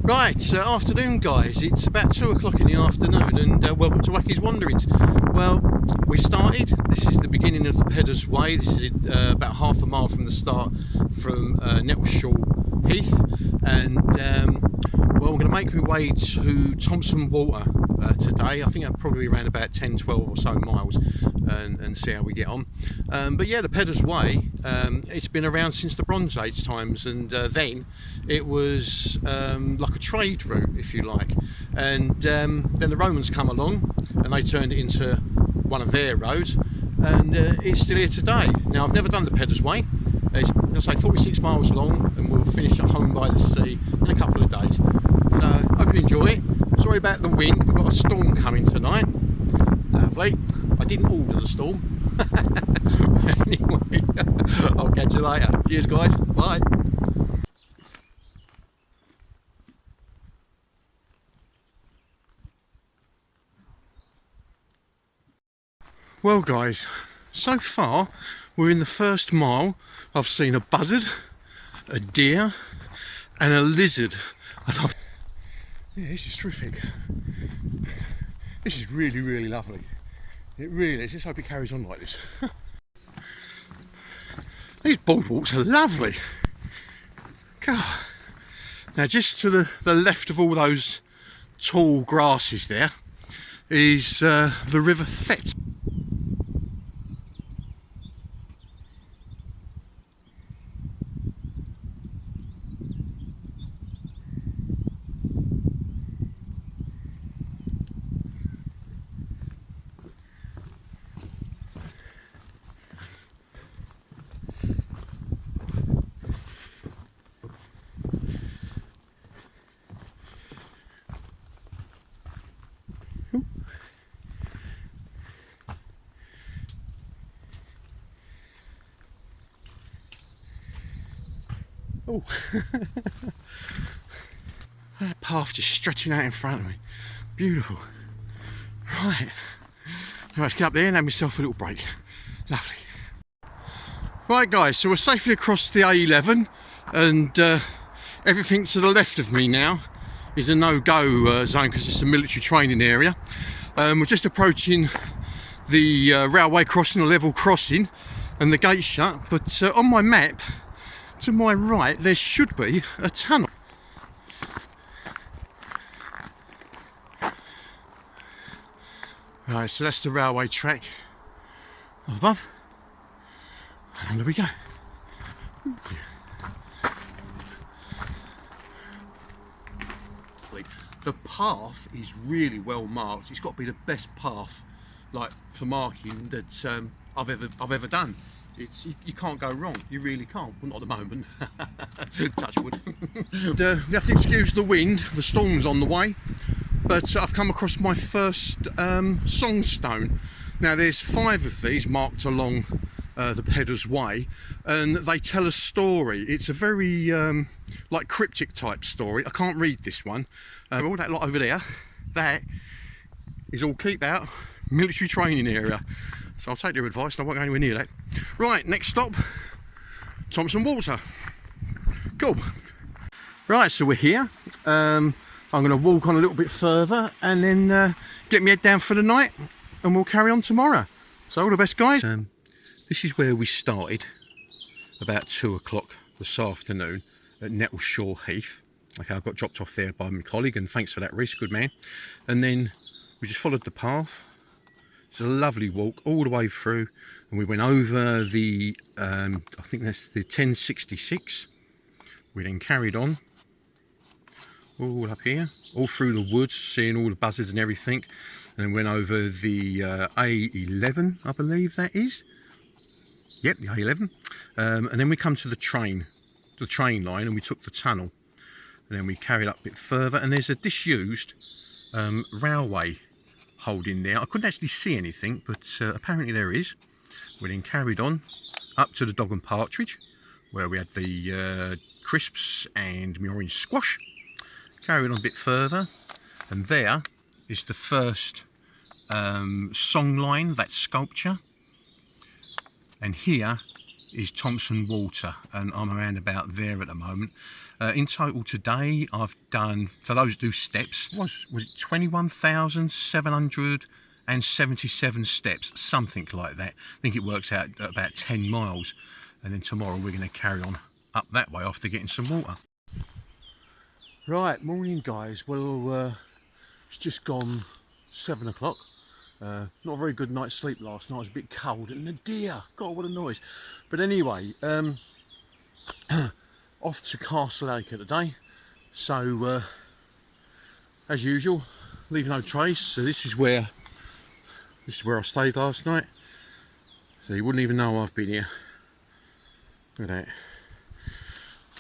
Right, afternoon guys, it's about 2 o'clock in the afternoon and welcome to Wacky's Wanderings. Well, we started, this is the beginning of the Peddars Way, this is about half a mile from the start from Knettishall Heath, and well, we're going to make my way to Thompson Water today. I think I'll probably around about 10-12 or so miles and see how we get on. But yeah, the Peddars Way, it's been around since the Bronze Age times, and then it was like a trade route, if you like, and then the Romans come along and they turned it into one of their roads, and it's still here today. Now, I've never done the Peddars Way. It's, I'll say, 46 miles long, and we'll finish at home by the sea in a couple of days. So hope you enjoy it. Sorry about the wind, we've got a storm coming tonight. Lovely. I didn't order the storm. Anyway, I'll catch you later. Cheers guys, bye. Well guys, so far we're in the first mile. I've seen a buzzard, a deer and a lizard. And yeah, this is terrific. This is really, really lovely. It really is. Just hope it carries on like this. These boardwalks are lovely. God. Now just to the left of all those tall grasses there is the River Thet. Oh, that path just stretching out in front of me. Beautiful. Right, now let's get up there and have myself a little break. Lovely. Right guys, so we're safely across the A11 and everything to the left of me now is a no-go zone because it's a military training area. We're just approaching the railway crossing, a level crossing, and the gate's shut, but on my map to my right there should be a tunnel. Right, so that's the railway track up above, and there we go. The path is really well marked. It's got to be the best path, like for marking, that I've ever done. It's you can't go wrong. You really can't. Well, not at the moment. Touch wood. You have to excuse the wind. The storm's on the way. But I've come across my first songstone. Now there's 5 of these marked along the Peddars Way, and they tell a story. It's a very like cryptic type story. I can't read this one. All that lot over there, that is all keep out military training area. So I'll take your advice and I won't go anywhere near that. Right, next stop, Thompson Water. Cool. Right, so we're here. I'm going to walk on a little bit further and then get my head down for the night, and we'll carry on tomorrow. So all the best guys. This is where we started about 2 o'clock this afternoon at Knettishall Heath. Okay, I got dropped off there by my colleague, and thanks for that, Reese, good man. And then we just followed the path. It's a lovely walk all the way through, and we went over the I think that's the 1066. We then carried on all up here, all through the woods, seeing all the buzzards and everything, and then went over the A11, I believe that is. Yep, the A11. And then we come to the train line, and we took the tunnel, and then we carried up a bit further, and there's a disused railway holding there. I couldn't actually see anything, but apparently there is. We then carried on up to the Dog and Partridge, where we had the crisps and my orange squash. Carried on a bit further, and there is the first song line, that sculpture. And here is Thompson Water, and I'm around about there at the moment. In total today, I've done, for those who do steps, was it 21,777 steps, something like that. I think it works out at about 10 miles. And then tomorrow we're going to carry on up that way after getting some water. Right, morning guys. Well, it's just gone 7 o'clock. Not a very good night's sleep last night. It was a bit cold, and the deer, God, what a noise. But anyway, off to Castle Acre today. So, as usual, leave no trace. So this is where I stayed last night. So you wouldn't even know I've been here. Look at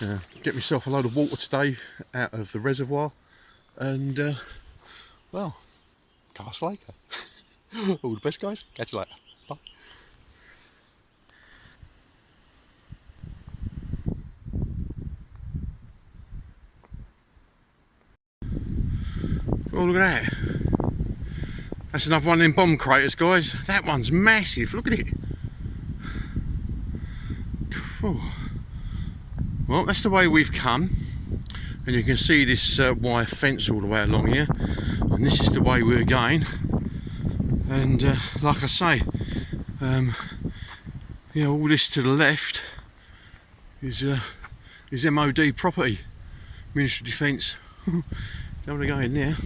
that. Get myself a load of water today out of the reservoir, and well, Castle Acre. All the best, guys. Catch you later. Bye. Oh, look at that. That's another one of them bomb craters, guys. That one's massive. Look at it. Cool. Well, that's the way we've come. And you can see this wire fence all the way along here. And this is the way we're going. And like I say, yeah, all this to the left is MOD property, Ministry of Defence. Don't want to go in there.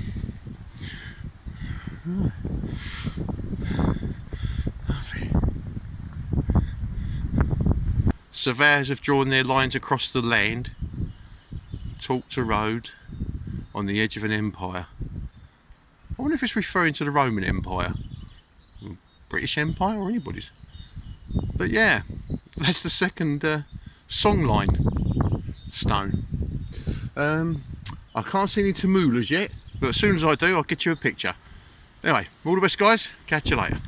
Right. Lovely. Surveyors have drawn their lines across the land, talked a road on the edge of an empire. I wonder if it's referring to the Roman Empire, British Empire, or anybody's. But yeah, that's the second songline stone. I can't see any Tumulas yet, but as soon as I do, I'll get you a picture. Anyway, all the best, guys. Catch you later.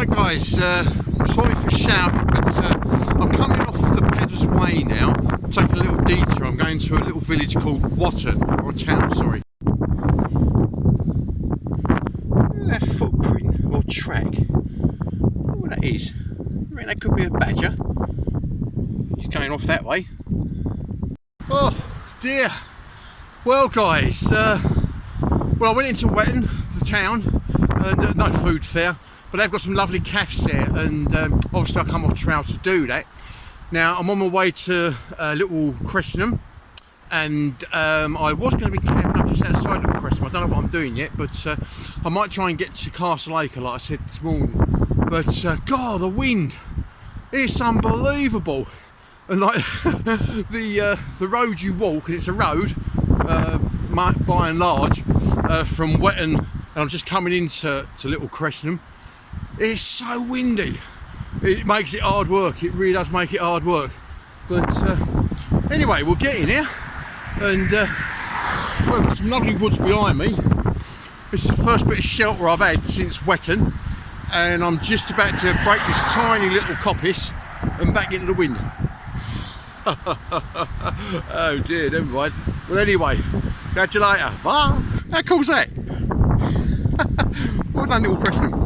Guys, sorry for shouting, but I'm coming off of the Peddars Way now. I'm taking a little detour. I'm going to a little village called Watton, or a town, sorry. Look at that footprint, or track. I wonder what that is. I reckon that could be a badger. He's going off that way. Oh dear. Well guys, well I went into Watton, the town, and no food fair. But they've got some lovely cafes there, and obviously I come off trail to do that. Now I'm on my way to Little Cressenham, and I was going to be camping up just outside Little Cressenham. I don't know what I'm doing yet, but I might try and get to Castle Acre like I said this morning. But God, the wind, it's unbelievable. And like the road you walk, and it's a road by and large from Watton, and I'm just coming into Little Cressenham. It's so windy. It makes it hard work. It really does make it hard work. But anyway, we'll get in here, and well, some lovely woods behind me. This is the first bit of shelter I've had since Watton, and I'm just about to break this tiny little coppice and back into the wind. Oh dear, never mind. Well, anyway, catch you later. Bye. How cool's that? Well done, Little Cressenham.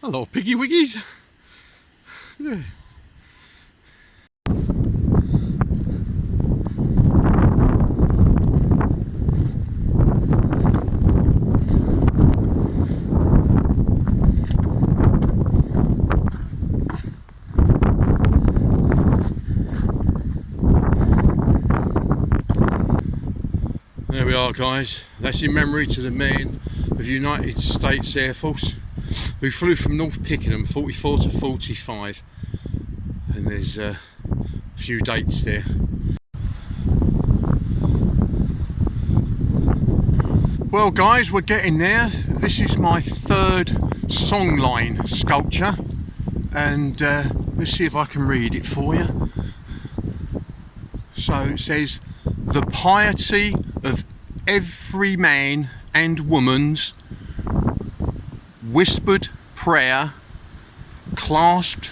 Hello, piggy wiggies. Yeah. There we are, guys. That's in memory to the men of United States Air Force. who flew from North Pickenham 44 to 45, and there's a few dates there. Well guys, we're getting there. This is my third songline sculpture, and let's see if I can read it for you. So it says, "The piety of every man and woman's whispered prayer, clasped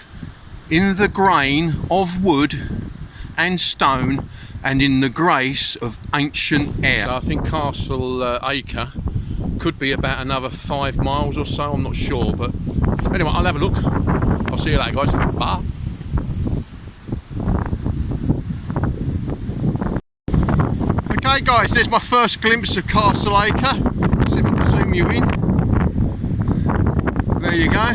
in the grain of wood and stone and in the grace of ancient air." So I think Castle Acre could be about another 5 miles or so, I'm not sure, but anyway, I'll have a look. I'll see you later guys, bye. Okay guys, there's my first glimpse of Castle Acre. See if I can zoom you in. There you go.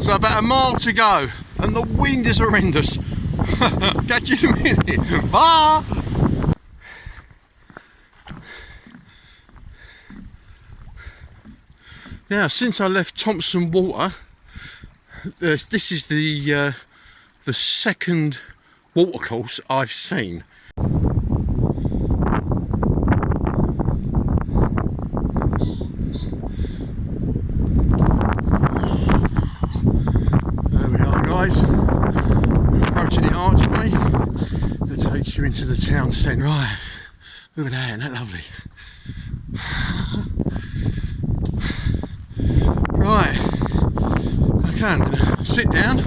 So about a mile to go, and the wind is horrendous. Catch you in a minute. Bye. Now, since I left Thompson Water, this is the second watercourse I've seen. There we are guys, approaching the archway that takes you into the town centre. Right, look at that, isn't that lovely? Right, okay, I'm going to sit down,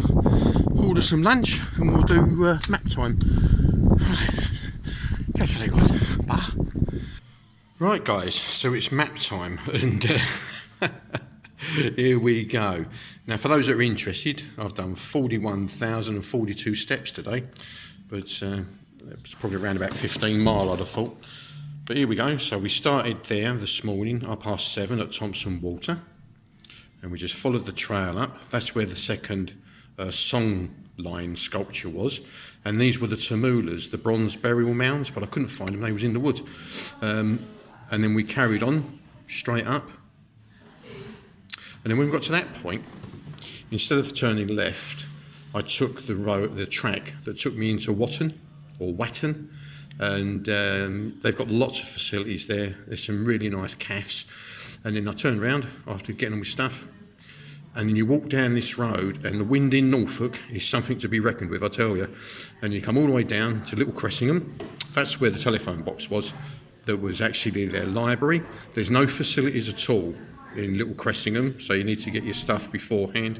order some lunch, and we'll do map time. Right, catch you later guys, bye. Right guys, so it's map time, and here we go. Now for those that are interested, I've done 41,042 steps today, but it's probably around about 15 mile I'd have thought. But here we go, so we started there this morning, 7:30 at Thompson Water, and we just followed the trail up. That's where the second song line sculpture was, and these were the Tumulas, the bronze burial mounds, but I couldn't find them, they was in the woods. And then we carried on straight up, and then when we got to that point, instead of turning left, I took the track that took me into Watton, and they've got lots of facilities there. There's some really nice cafes, and then I turned around after getting on with stuff, and then you walk down this road, and the wind in Norfolk is something to be reckoned with, I tell you. And you come all the way down to Little Cressingham. That's where the telephone box was. That was actually their library. There's no facilities at all in Little Cressingham, so you need to get your stuff beforehand.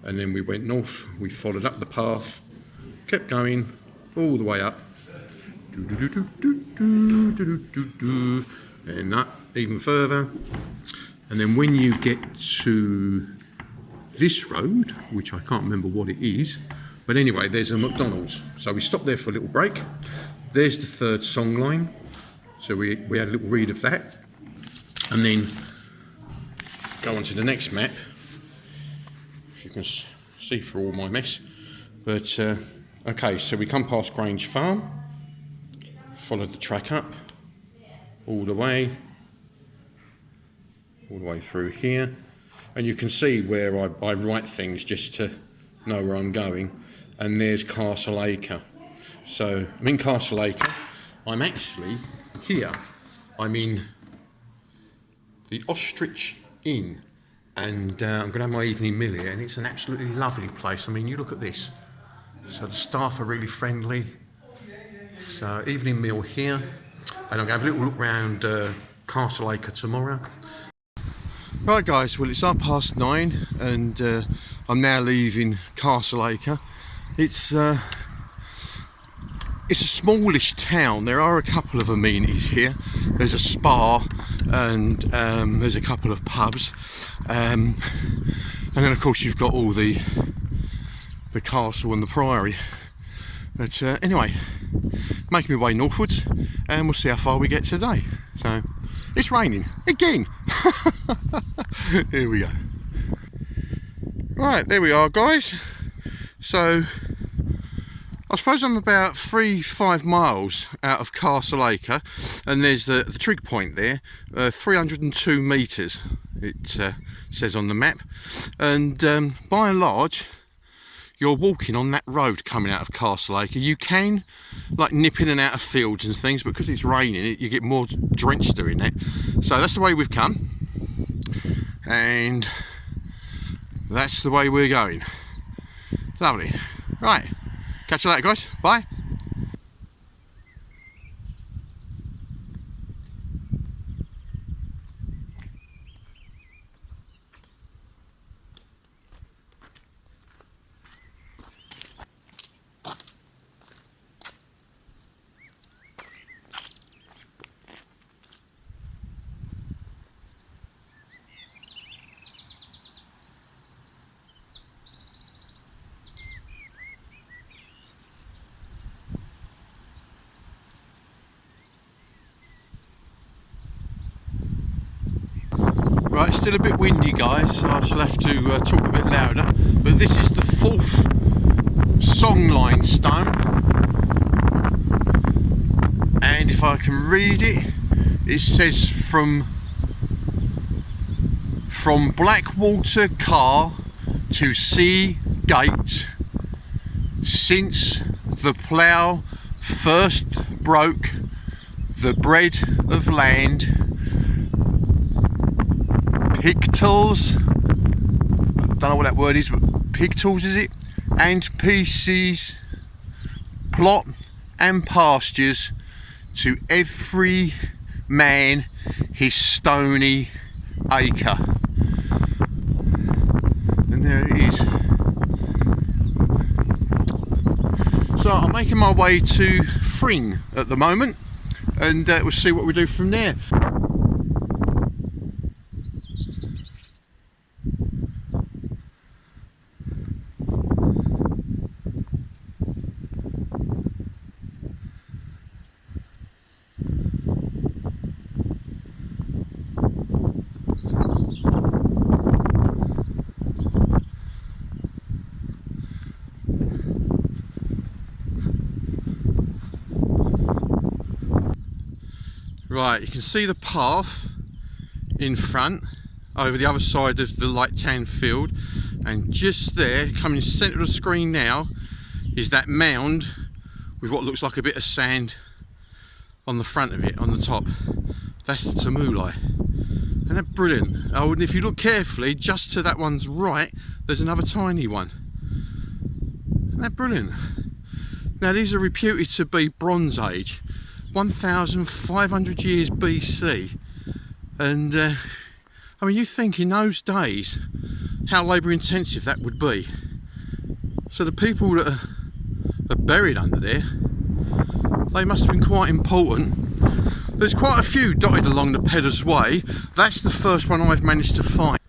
And then we went north, we followed up the path, kept going all the way up, and up even further. And then when you get to this road, which I can't remember what it is, but anyway, there's a McDonald's. So we stopped there for a little break. There's the third song line. So we had a little read of that, and then go on to the next map, if you can see through all my mess. But okay, so we come past Grange Farm, followed the track up all the way through here, and you can see where I write things just to know where I'm going. And there's Castle Acre. So I'm in Castle Acre. I'm actually here. I'm in the Ostrich Inn, and I'm going to have my evening meal here, and it's an absolutely lovely place. I mean, you look at this. So the staff are really friendly. So evening meal here, and I'm going to have a little look around Castle Acre tomorrow. Right guys, well it's 9:30, and I'm now leaving Castle Acre. It's a smallish town. There are a couple of amenities here. There's a spa, and there's a couple of pubs, and then of course you've got all the castle and the priory. But anyway, making my way northwards, and we'll see how far we get today. So it's raining again. Here we go. Right, there we are guys. So I suppose I'm about 3-5 miles out of Castle Acre, and there's the trig point there, 302 metres it says on the map. And by and large, you're walking on that road coming out of Castleacre. You can like nip in and out of fields and things, but because it's raining, you get more drenched doing that. So that's the way we've come, and that's the way we're going. Lovely. Right, catch you later, guys. Bye. Right, still a bit windy, guys, so I shall have to talk a bit louder. But this is the 4th songline stone, and if I can read it, it says from Blackwater Car to Sea Gate, since the plough first broke the bread of land, pigtails, I don't know what that word is, but pigtails is it? And pieces, plot and pastures, to every man his stony acre. And there it is. So I'm making my way to Fring at the moment, and we'll see what we do from there. Right, you can see the path in front over the other side of the light tan field, and just there, coming centre of the screen now, is that mound with what looks like a bit of sand on the front of it, on the top. That's the Tumuli. Isn't that brilliant? Oh, and if you look carefully, just to that one's right, there's another tiny one. Isn't that brilliant? Now, these are reputed to be Bronze Age, 1,500 years BC, and I mean, you think in those days how labour intensive that would be. So the people that are buried under there, they must have been quite important. There's quite a few dotted along the Peddars Way. That's the first one I've managed to find.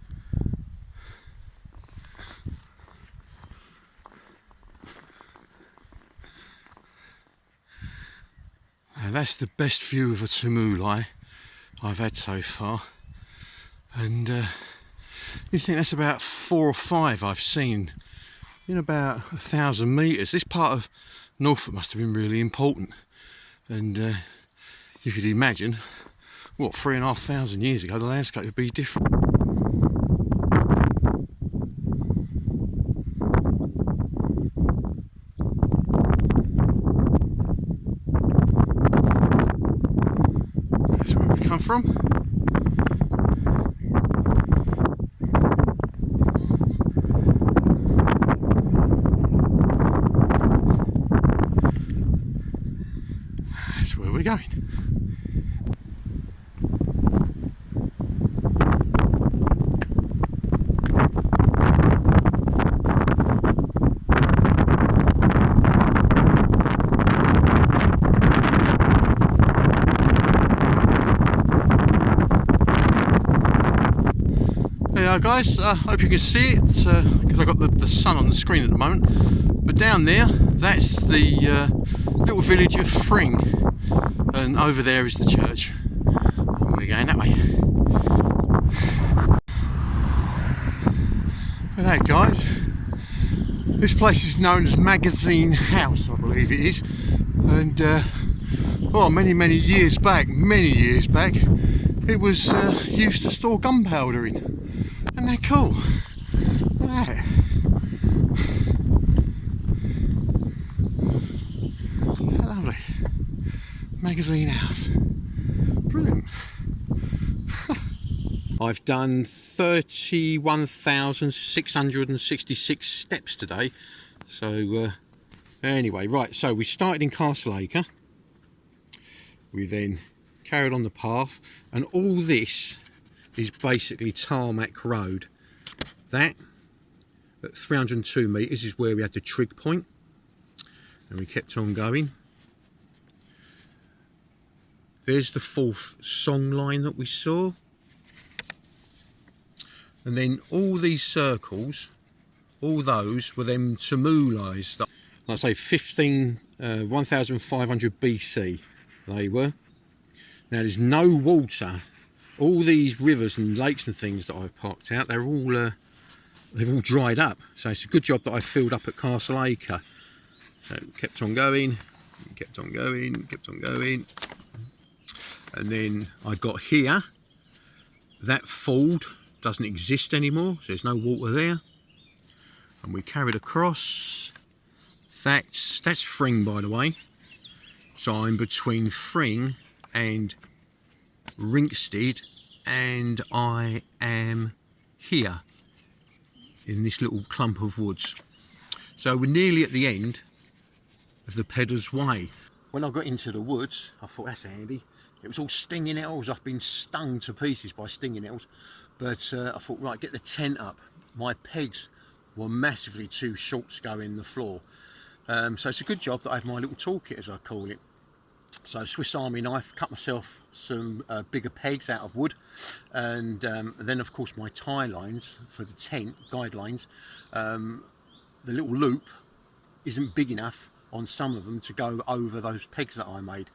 Now that's the best view of a Tumuli I've had so far, and you think that's about 4 or 5 I've seen in about 1,000 metres. This part of Norfolk must have been really important, and you could imagine, what, 3,500 years ago the landscape would be different. That's where we come from. That's where we're going. Guys, I hope you can see it, because I've got the sun on the screen at the moment. But down there, that's the little village of Fring, and over there is the church, and we're going that way. Look at that, guys. This place is known as Magazine House, I believe it is, and well, many years back, it it was used to store gunpowder in. Isn't that cool? Look at that. How lovely. Magazine house. Brilliant. I've done 31,666 steps today. So anyway, right, so we started in Castleacre. We then carried on the path, and all this is basically tarmac road. That at 302 metres is where we had the trig point, and we kept on going. There's the fourth song line that we saw, and then all these circles, all those were them Tumulis, like I say, 1500 BC they were. Now there's no water. All these rivers and lakes and things that I've parked out, they've all dried up. So it's a good job that I filled up at Castleacre. So kept on going, kept on going, kept on going. And then I got here. That ford doesn't exist anymore, so there's no water there. And we carried across. That's Fring, by the way. So I'm between Fring and Rinksted, and I am here in this little clump of woods. So we're nearly at the end of the Peddars Way. When I got into the woods, I thought, that's handy. It was all stinging nettles. I've been stung to pieces by stinging nettles. But I thought, right, get the tent up. My pegs were massively too short to go in the floor. So it's a good job that I have my little toolkit, as I call it. So Swiss Army knife, cut myself some bigger pegs out of wood, and then of course my tie lines for the tent, guidelines. The little loop isn't big enough on some of them to go over those pegs that I made.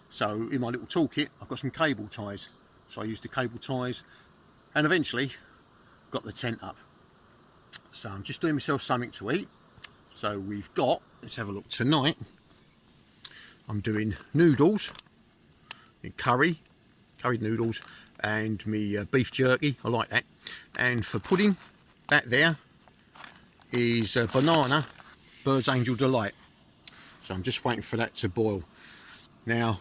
So in my little toolkit I've got some cable ties. So I used the cable ties and eventually got the tent up. So I'm just doing myself something to eat. So we've got, let's have a look, tonight I'm doing noodles, curried noodles, and me beef jerky. I like that. And for pudding, that there is a banana Bird's Angel Delight. So I'm just waiting for that to boil. Now,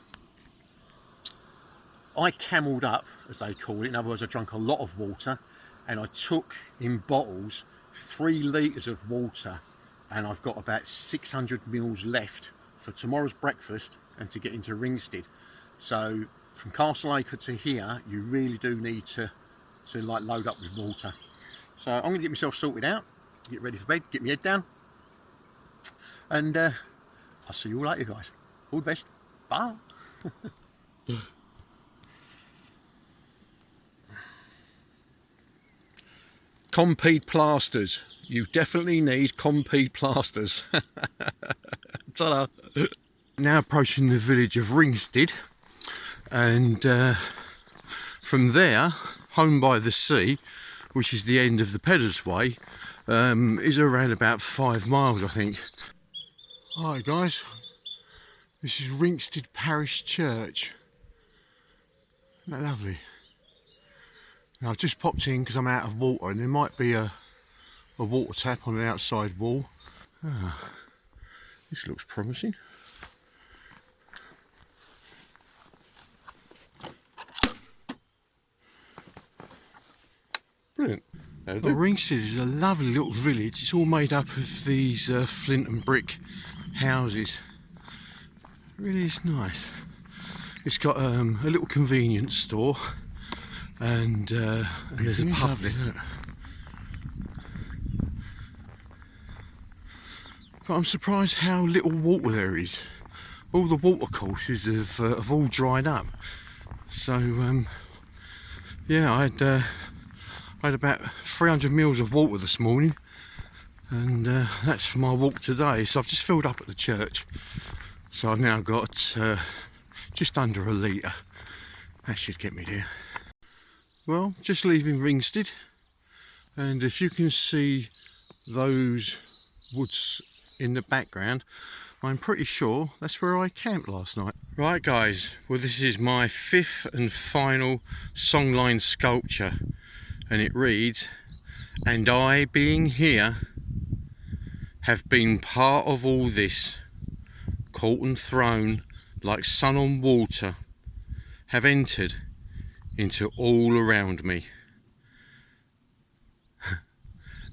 I camelled up, as they call it. In other words, I drank a lot of water, and I took in bottles 3 litres of water, and I've got about 600 mils left for tomorrow's breakfast and to get into Rinksted. So from Castleacre to here, you really do need to like load up with water. So I'm going to get myself sorted out, get ready for bed, get my head down, and I'll see you all later, guys. All the best. Bye. Compeed plasters. You definitely need Compeed plasters. Ta-da. Now approaching the village of Rinksted, and from there, home by the sea, which is the end of the Peddars Way, is around about 5 miles, I think. Alright guys, this is Rinksted Parish Church. Isn't that lovely? Now I've just popped in because I'm out of water, and there might be a water tap on the outside wall. This looks promising. Brilliant. Well, Rinksted is a lovely little village. It's all made up of these flint and brick houses. It really is nice. It's got a little convenience store, and there's a pub there. But I'm surprised how little water there is. All the water courses have all dried up. So yeah, I had about 300 mils of water this morning, and that's for my walk today. So I've just filled up at the church. So I've now got just under a litre. That should get me there. Well, just leaving Rinksted, and if you can see those woods in the background, I'm pretty sure that's where I camped last night. Right guys, well this is my 5th and final songline sculpture, and it reads, "And I, being here, have been part of all this, caught and thrown like sun on water, have entered into all around me."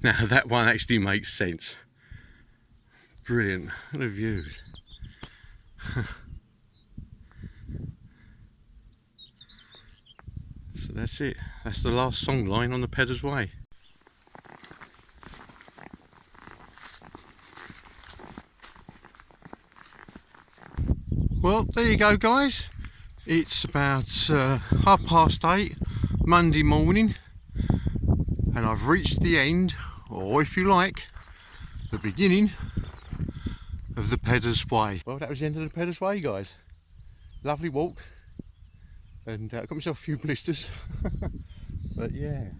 Now that one actually makes sense. Brilliant, what a views. So that's it, that's the last song line on the Peddars Way. Well, there you go guys, it's about 8:30 Monday morning, and I've reached the end, or if you like, the beginning of the Peddars Way. Well, that was the end of the Peddars Way guys. Lovely walk, and I got myself a few blisters. But yeah,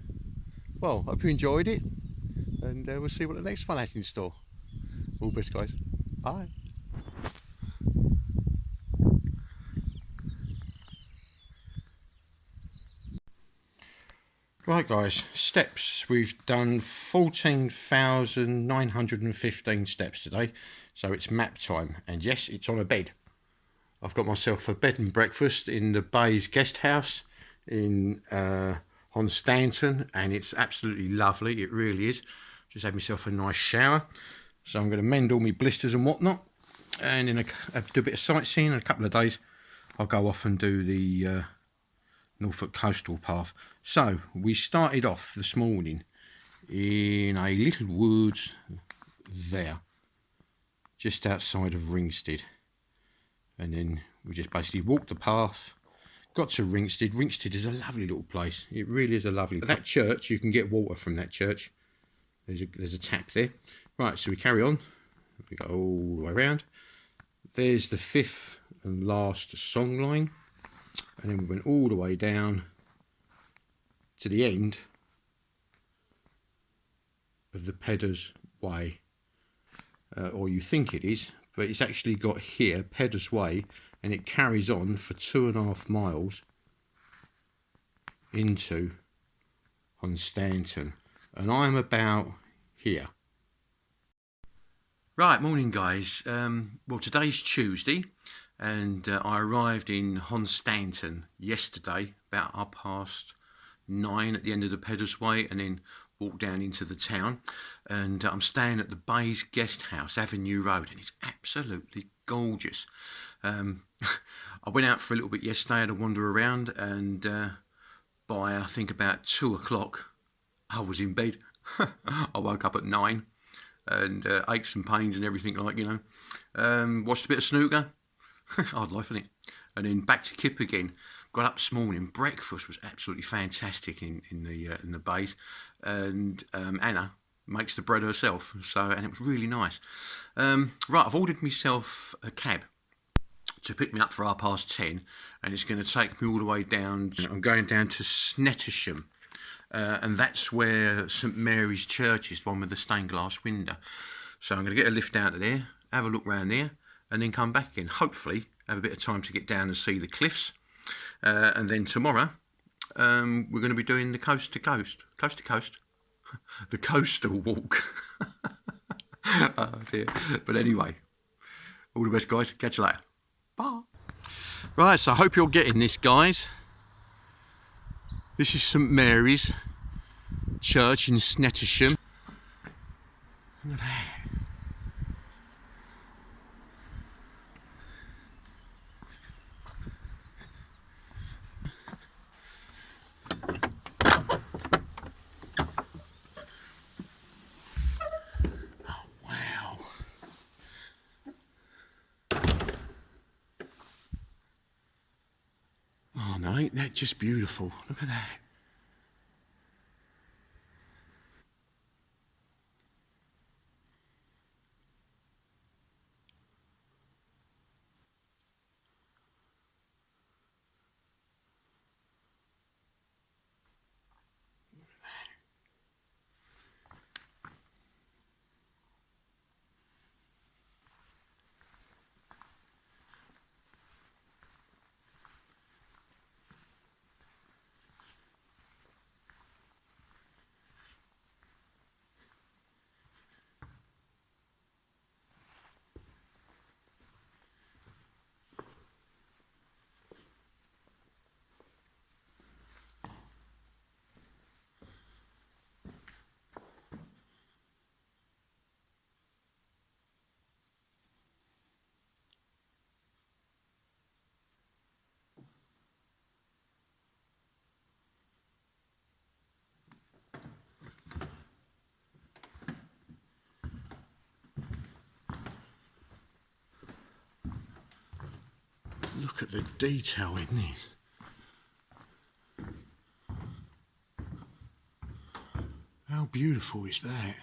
well, hope you enjoyed it, and we'll see what the next one has in store. All the best guys, bye. Right guys, steps. We've done 14,915 steps today, so it's map time, and yes, it's on a bed. I've got myself a bed and breakfast in the Bay's guest house in Hunstanton, and it's absolutely lovely, it really is. Just had myself a nice shower, so I'm going to mend all my blisters and whatnot, and in do a bit of sightseeing. In a couple of days I'll go off and do the Norfolk Coastal Path. So we started off this morning in a little woods there, just outside of Ringstead, and then we just basically walked the path, got to Ringstead. Ringstead is a lovely little place, it really is a lovely place. That church, you can get water from that church, there's a tap there. Right, so we carry on, we go all the way around. There's the 5th and last song line, and then we went all the way down to the end of the Peddars Way, or you think it is, but it's actually got here Peddars Way, and it carries on for 2.5 miles into Hunstanton, and I'm about here. Right, morning guys. Well, today's Tuesday, and I arrived in Hunstanton yesterday about 9:30 at the end of the Peddars Way, and then walked down into the town, and I'm staying at the Bay's Guest House, Avenue Road, and it's absolutely gorgeous. I went out for a little bit yesterday, had a wander around, and by I think about 2 o'clock I was in bed. I woke up at 9 and aches and pains and everything, like, you know. Watched a bit of snooker. Hard life, isn't it? And then back to Kip again. Got up this morning. Breakfast was absolutely fantastic in the Bays, and Anna makes the bread herself. So, and it was really nice. Right, I've ordered myself a cab to pick me up for 10:30, and it's going to take me all the way down. I'm going down to Knettishall, and that's where St Mary's Church is, the one with the stained glass window. So I'm going to get a lift down to there, have a look round there, and then come back in. Hopefully have a bit of time to get down and see the cliffs, and then tomorrow we're going to be doing the coast to coast the coastal walk. Oh dear. But anyway, all the best guys, catch you later, bye. Right, so I hope you're getting this guys. This is St Mary's Church in Knettishall. Look at that. Oh no, ain't that just beautiful? Look at that. Look at the detail in this. How beautiful is that?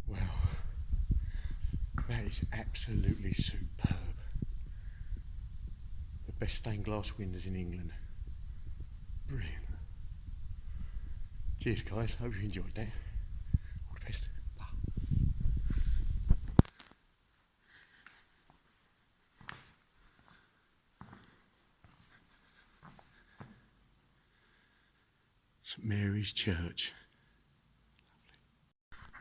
Wow, that is absolutely superb. The best stained glass windows in England. Brilliant. Cheers guys, hope you enjoyed that. All the best. Bye. St Mary's Church.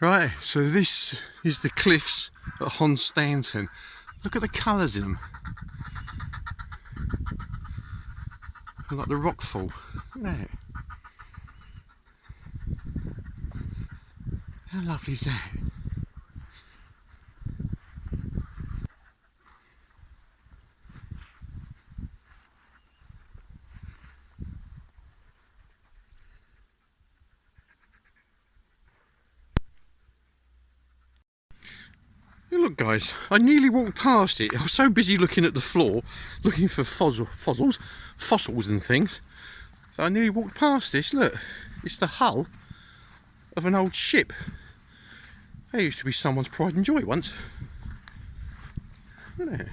Right, so this is the cliffs at Hunstanton. Look at the colours in them. Like the rockfall. Look at that. How lovely is that? Look guys, I nearly walked past it. I was so busy looking at the floor, looking for fossils and things, that I nearly walked past this. Look, it's the hull of an old ship. That used to be someone's pride and joy once. Look at that.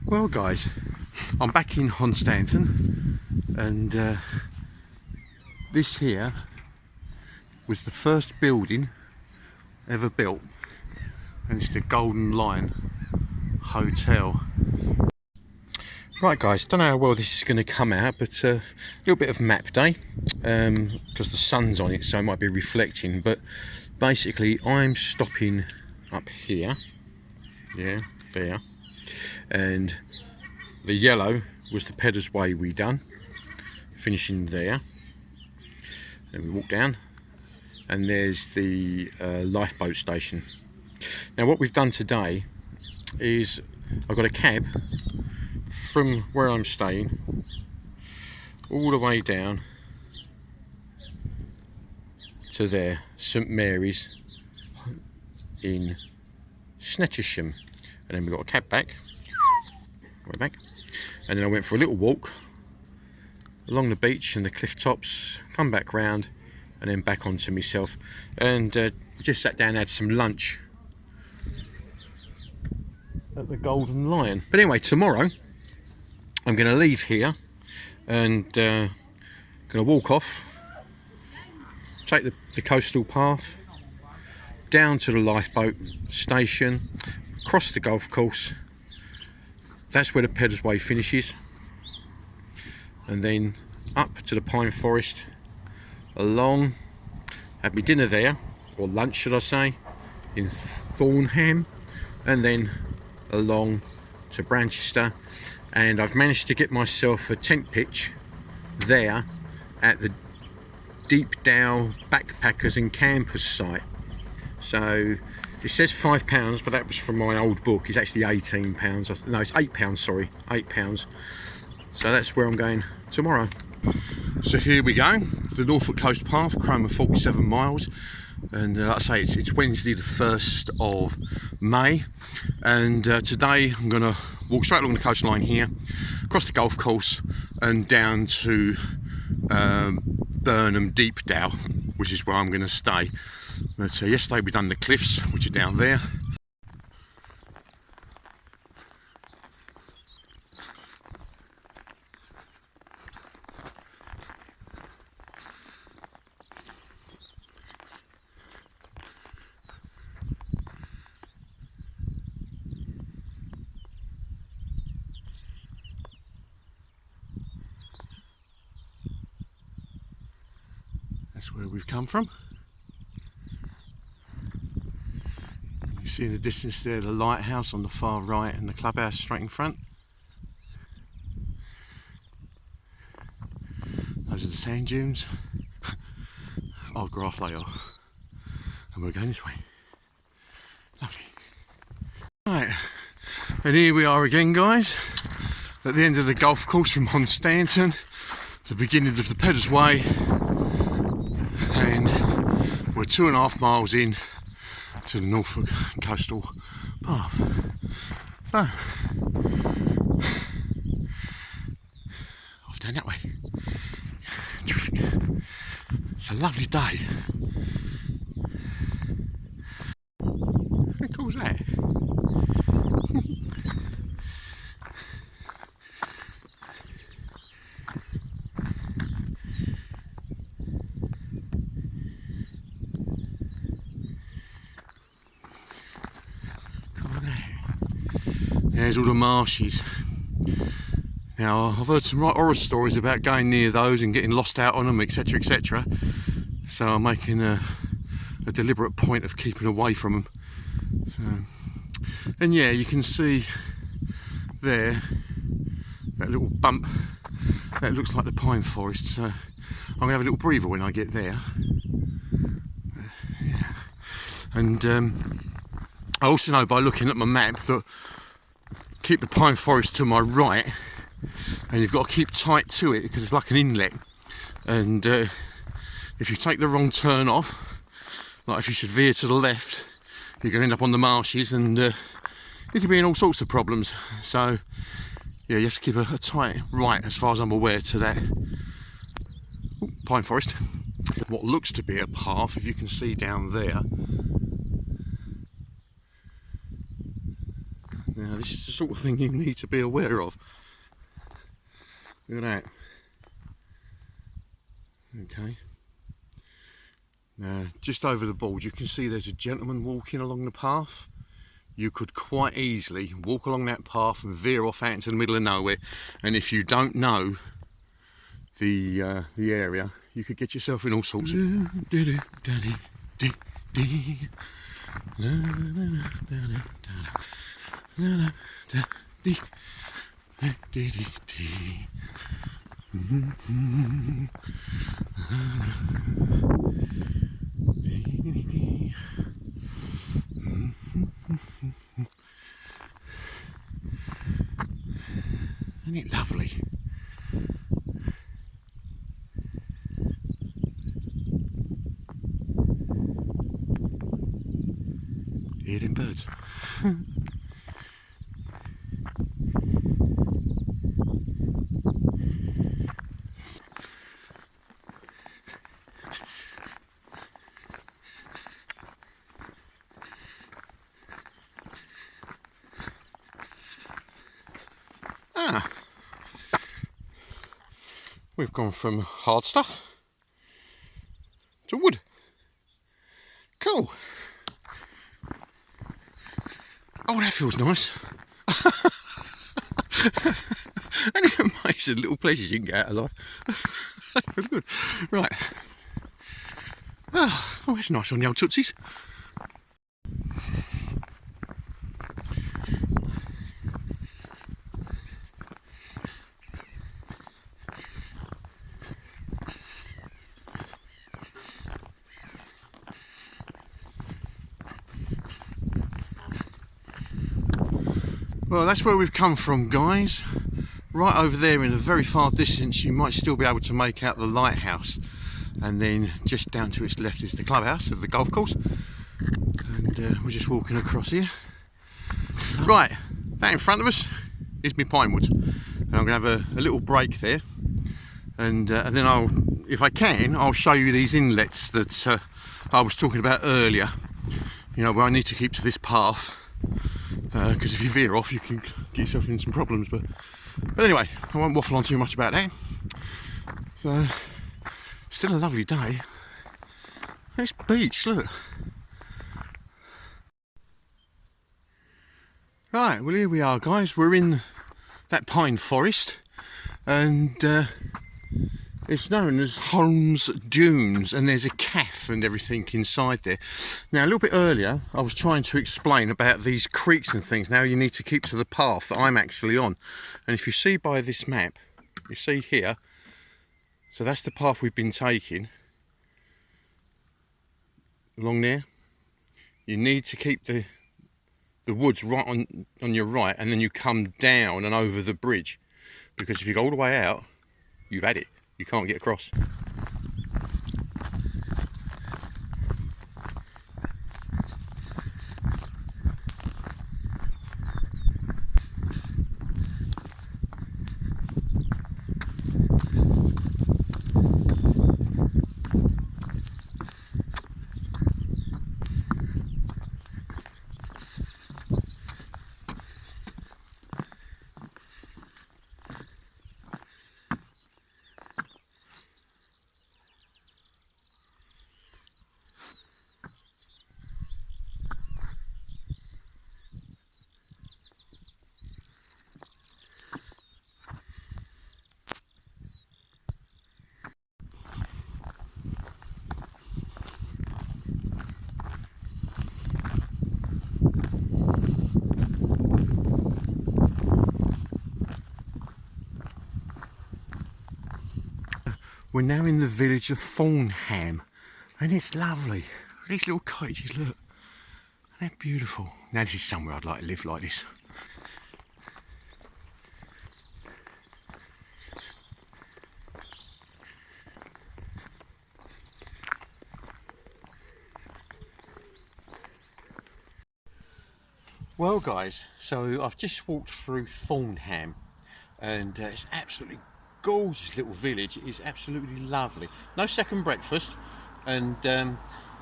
Well guys, I'm back in Hunstanton, and this here was the first building ever built, and it's the Golden Lion Hotel. Right guys, don't know how well this is going to come out, but a little bit of map day, because the sun's on it so it might be reflecting, but basically I'm stopping up here, yeah, there, and the yellow was the Peddars Way we done, finishing there. Then we walk down, and there's the lifeboat station. Now what we've done today is I've got a cab from where I'm staying all the way down to there, St Mary's in Knettishall, and then we got a cab back, and then I went for a little walk along the beach and the cliff tops, come back round, and then back onto myself, and just sat down and had some lunch at the Golden Lion. But anyway, tomorrow I'm going to leave here and going to walk off, take the coastal path down to the lifeboat station, across the golf course. That's where the Peddars Way finishes, and then up to the pine forest, along, have my dinner there, or lunch should I say, in Thornham, and then along to Branchester. And I've managed to get myself a tent pitch there at the Deep Down Backpackers and Campers site. So it says £5, but that was from my old book. It's actually £18. No, it's £8, sorry, £8. So that's where I'm going tomorrow. So here we go, the Norfolk Coast Path, Cromer, 47 miles. And like I say, it's Wednesday the 1st of May. And today I'm going to walk straight along the coastline here, across the golf course and down to Burnham Deepdale, which is where I'm going to stay. But yesterday we done the cliffs, which are down there. That's where we've come from. You see in the distance there the lighthouse on the far right and the clubhouse straight in front. Those are the sand dunes. Old grass they are. And we're going this way. Lovely. Right, and here we are again, guys, at the end of the golf course from Hunstanton, the beginning of the Peddars Way, and we're 2.5 miles in to the Norfolk Coastal Path. So, off down that way. Terrific. It's a lovely day. How cool is that? There's all the marshes. Now, I've heard some right horror stories about going near those and getting lost out on them, etc, etc. So I'm making a deliberate point of keeping away from them. So, and yeah, you can see there, that little bump, that looks like the pine forest. So I'm going to have a little breather when I get there. Yeah. And I also know by looking at my map that keep the pine forest to my right, and you've got to keep tight to it because it's like an inlet, and if you take the wrong turn off, like if you should veer to the left, you're going to end up on the marshes, and you could be in all sorts of problems. So yeah, you have to keep a tight right, as far as I'm aware, to that pine forest. What looks to be a path, if you can see down there. Now this is the sort of thing you need to be aware of. Look at that. Okay. Now just over the board you can see there's a gentleman walking along the path. You could quite easily walk along that path and veer off out into the middle of nowhere, and if you don't know the area, you could get yourself in all sorts of Isn't it lovely? Hear them birds. We've gone from hard stuff to wood. Cool. Oh, that feels nice. And it's amazing little pleasures you can get out of life. That feels good. Right. Oh, that's nice on the old tootsies. Well, that's where we've come from, guys. Right over there in the very far distance you might still be able to make out the lighthouse, and then just down to its left is the clubhouse of the golf course, and we're just walking across here. Right, that in front of us is my pine woods, and I'm going to have a little break there, and then I'll, if I can, I'll show you these inlets that I was talking about earlier, you know, where I need to keep to this path. Because if you veer off you can get yourself in some problems, but anyway, I won't waffle on too much about that. So still a lovely day. This beach, look. Right, well here we are, guys. We're in that pine forest, and it's known as Holmes Dunes, and there's a cafe and everything inside there. Now, a little bit earlier, I was trying to explain about these creeks and things. Now you need to keep to the path that I'm actually on. And if you see by this map, you see here, So that's the path we've been taking along there. You need to keep the woods right on your right, and then you come down and over the bridge, because if you go all the way out, you've had it. You can't get across. We're now in the village of Thornham, and it's lovely. These little cottages, look, they're beautiful. Now this is somewhere I'd like to live like this. Well guys, so I've just walked through Thornham, and it's absolutely gorgeous little village. It is absolutely lovely. No second breakfast, and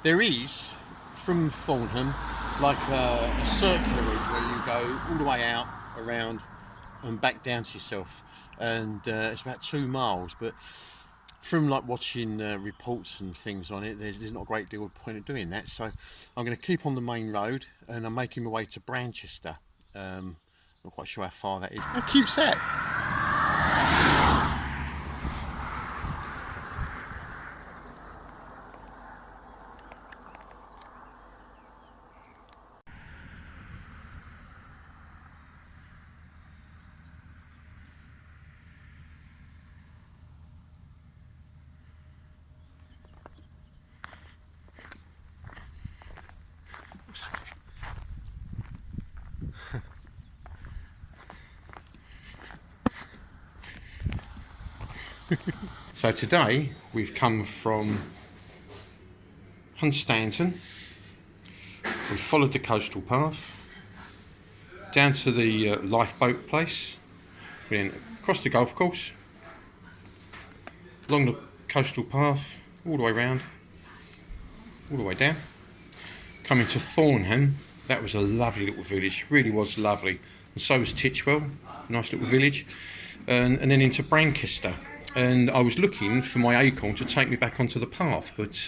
there is from Thornham like a circular route where you go all the way out, around and back down to yourself, and it's about 2 miles, but from like watching reports and things on it, there's not a great deal of point of doing that, so I'm going to keep on the main road, and I'm making my way to Branchester. Not quite sure how far that is. How cute's that? So today we've come from Hunstanton, we've followed the coastal path down to the lifeboat place, then across the golf course, along the coastal path, all the way round, all the way down, coming to Thornham. That was a lovely little village, really was lovely, and so was Titchwell, nice little village, and then into Branchester. And I was looking for my acorn to take me back onto the path, but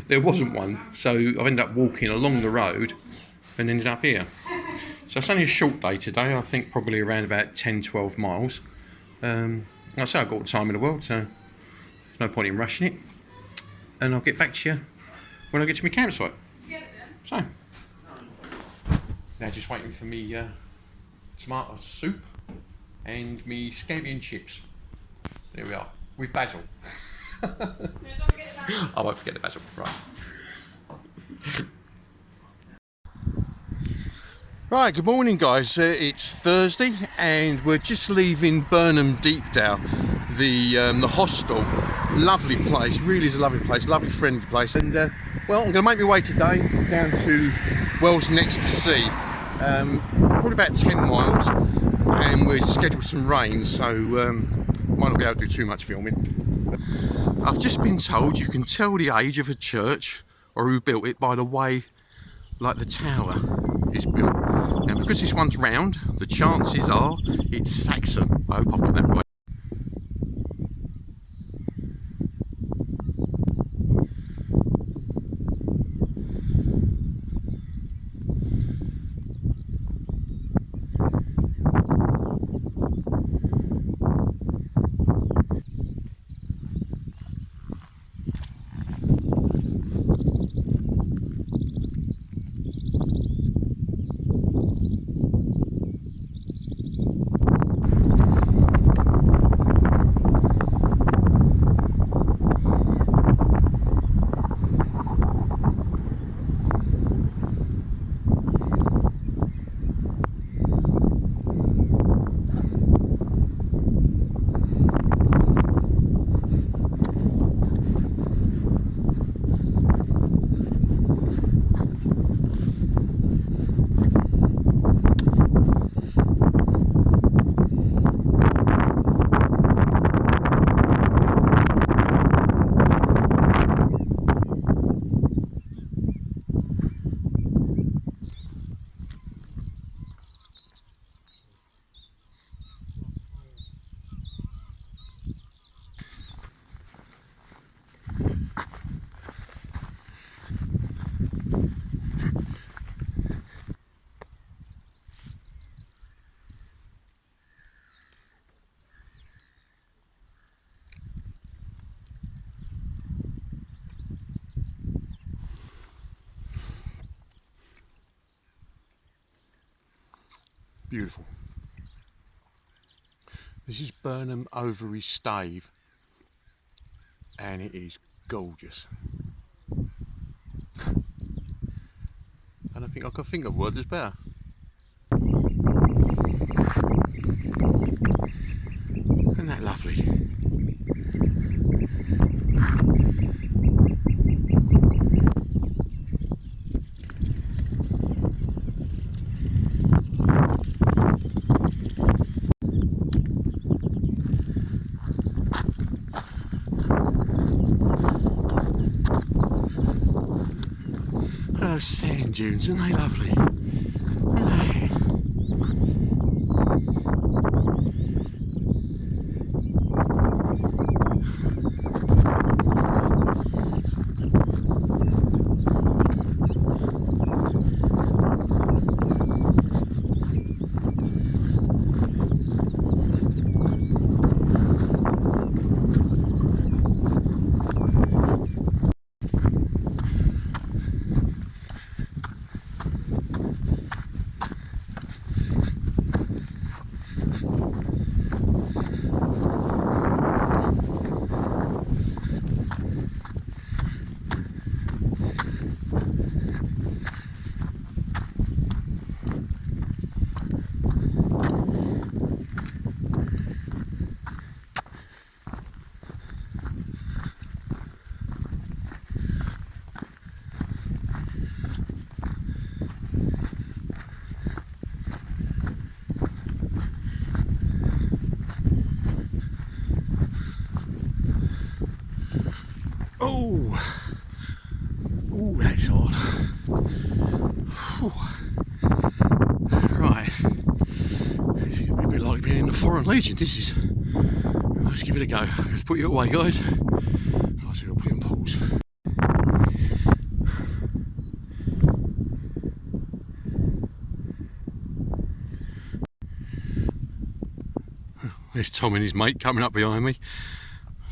there wasn't one, so I ended up walking along the road and ended up here. So it's only a short day today, I think probably around about 10-12 miles. Like I say, I've got all the time in the world, so there's no point in rushing it, and I'll get back to you when I get to my campsite. So now just waiting for me tomato soup and me scampi and chips. There we are, with basil. I won't forget the basil, right. Right, good morning guys. It's Thursday and we're just leaving Burnham Deepdale, the hostel. Lovely place, really is a lovely place, lovely friendly place. And well, I'm going to make my way today down to Wells Next to Sea. Probably about 10 miles, and we're scheduled some rain, so might not be able to do too much filming. I've just been told you can tell the age of a church or who built it by the way like the tower is built. Now because this one's round, the chances are it's Saxon. I hope I've got that right. Beautiful. This is Burnham Overy Stave, and it is gorgeous. I don't think I can think of a word that's better. Isn't that lovely? Those sand dunes, aren't they lovely? Aren't they? Oh, that's hard. Whew. Right, it's a bit like being in the Foreign Legion. This is. Let's give it a go. Let's put you away, guys. I'll see. I'll put you on pause. There's Tom and his mate coming up behind me.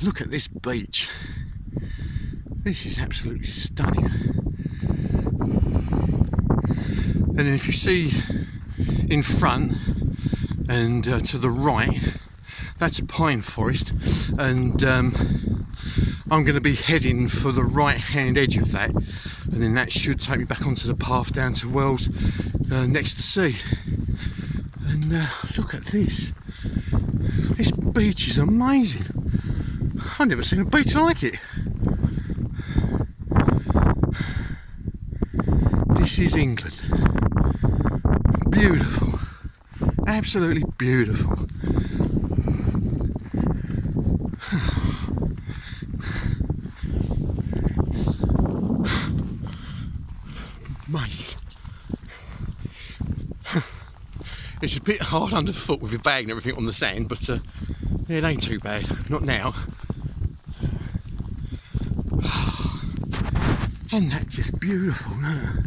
Look at this beach. This is absolutely stunning. And then if you see in front and to the right, that's a pine forest, and I'm going to be heading for the right hand edge of that, and then that should take me back onto the path down to Wells next to sea. And look at this. This beach is amazing. I've never seen a beach like it. This is England. Beautiful. Absolutely beautiful. Mate. It's a bit hard underfoot with your bag and everything on the sand, but it ain't too bad. Not now. And that's just beautiful, isn't it?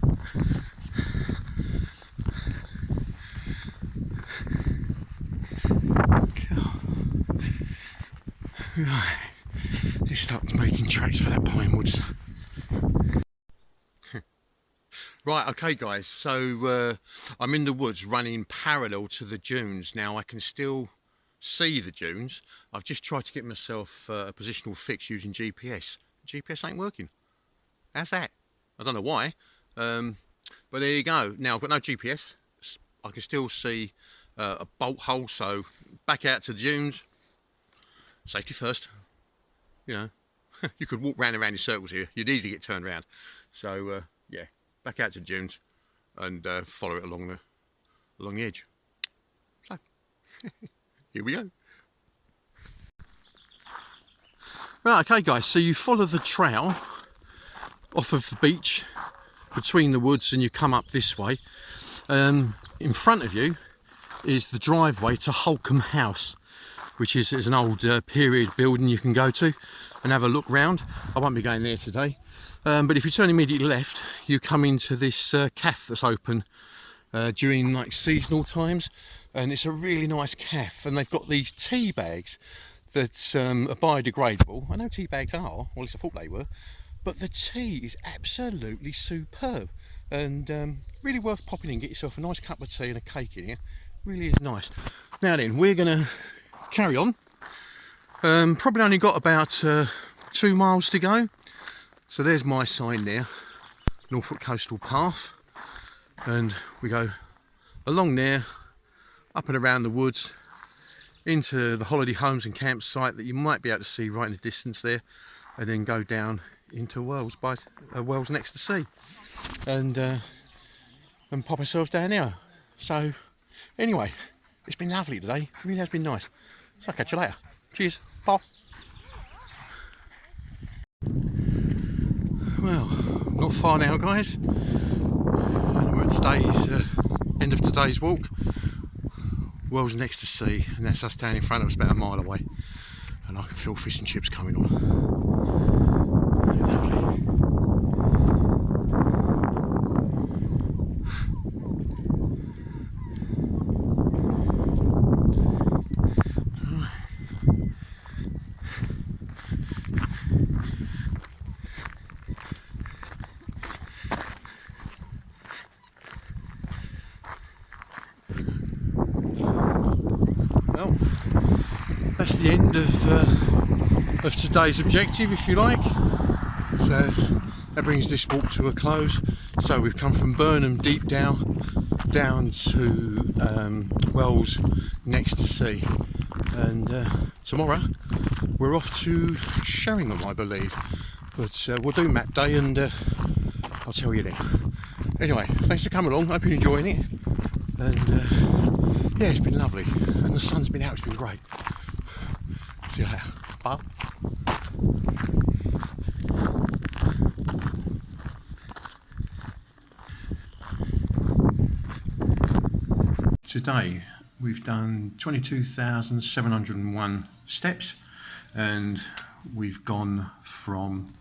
Right, let's start making tracks for that pine woods. Right, okay guys, so I'm in the woods running parallel to the dunes. Now I can still see the dunes. I've just tried to get myself a positional fix using GPS. GPS ain't working. How's that? I don't know why, but there you go. Now I've got no GPS. I can still see a bolt hole, so back out to the dunes. Safety first. You know, you could walk round and round in circles here. You'd easily get turned around. So yeah, back out to the dunes and follow it along the edge. So here we go. Right, okay guys, so you follow the trail off of the beach between the woods and you come up this way. In front of you is the driveway to Holcomb House, which is an old period building you can go to and have a look round. I won't be going there today, but if you turn immediately left, you come into this cafe that's open during like seasonal times, and it's a really nice cafe, and they've got these tea bags that are biodegradable. I know tea bags are, or at least I thought they were, but the tea is absolutely superb, and really worth popping in, get yourself a nice cup of tea and a cake in here Really is nice. Now then, we're going to carry on. Probably only got about 2 miles to go. So there's my sign there, Norfolk Coastal Path. And we go along there, up and around the woods, into the holiday homes and campsite that you might be able to see right in the distance there, and then go down into Wells Wells next to sea, and pop ourselves down there. So anyway, it's been lovely today. It really has been nice. So I'll catch you later. Cheers. Bye. Well, not far now, guys. And we're at today's end of today's walk. Wells next to sea, and that's us down in front of us, about a mile away. And I can feel fish and chips coming on. Lovely. Well, that's the end of today's objective, if you like. So that brings this walk to a close. So we've come from Burnham deep down to Wells next to sea, and tomorrow we're off to Sheringham, I believe. But we'll do map day, and I'll tell you then. Anyway, thanks for coming along. Hope you're enjoying it. And yeah, it's been lovely, and the sun's been out. It's been great. See you later. Bye. Today we've done 22,701 steps, and we've gone from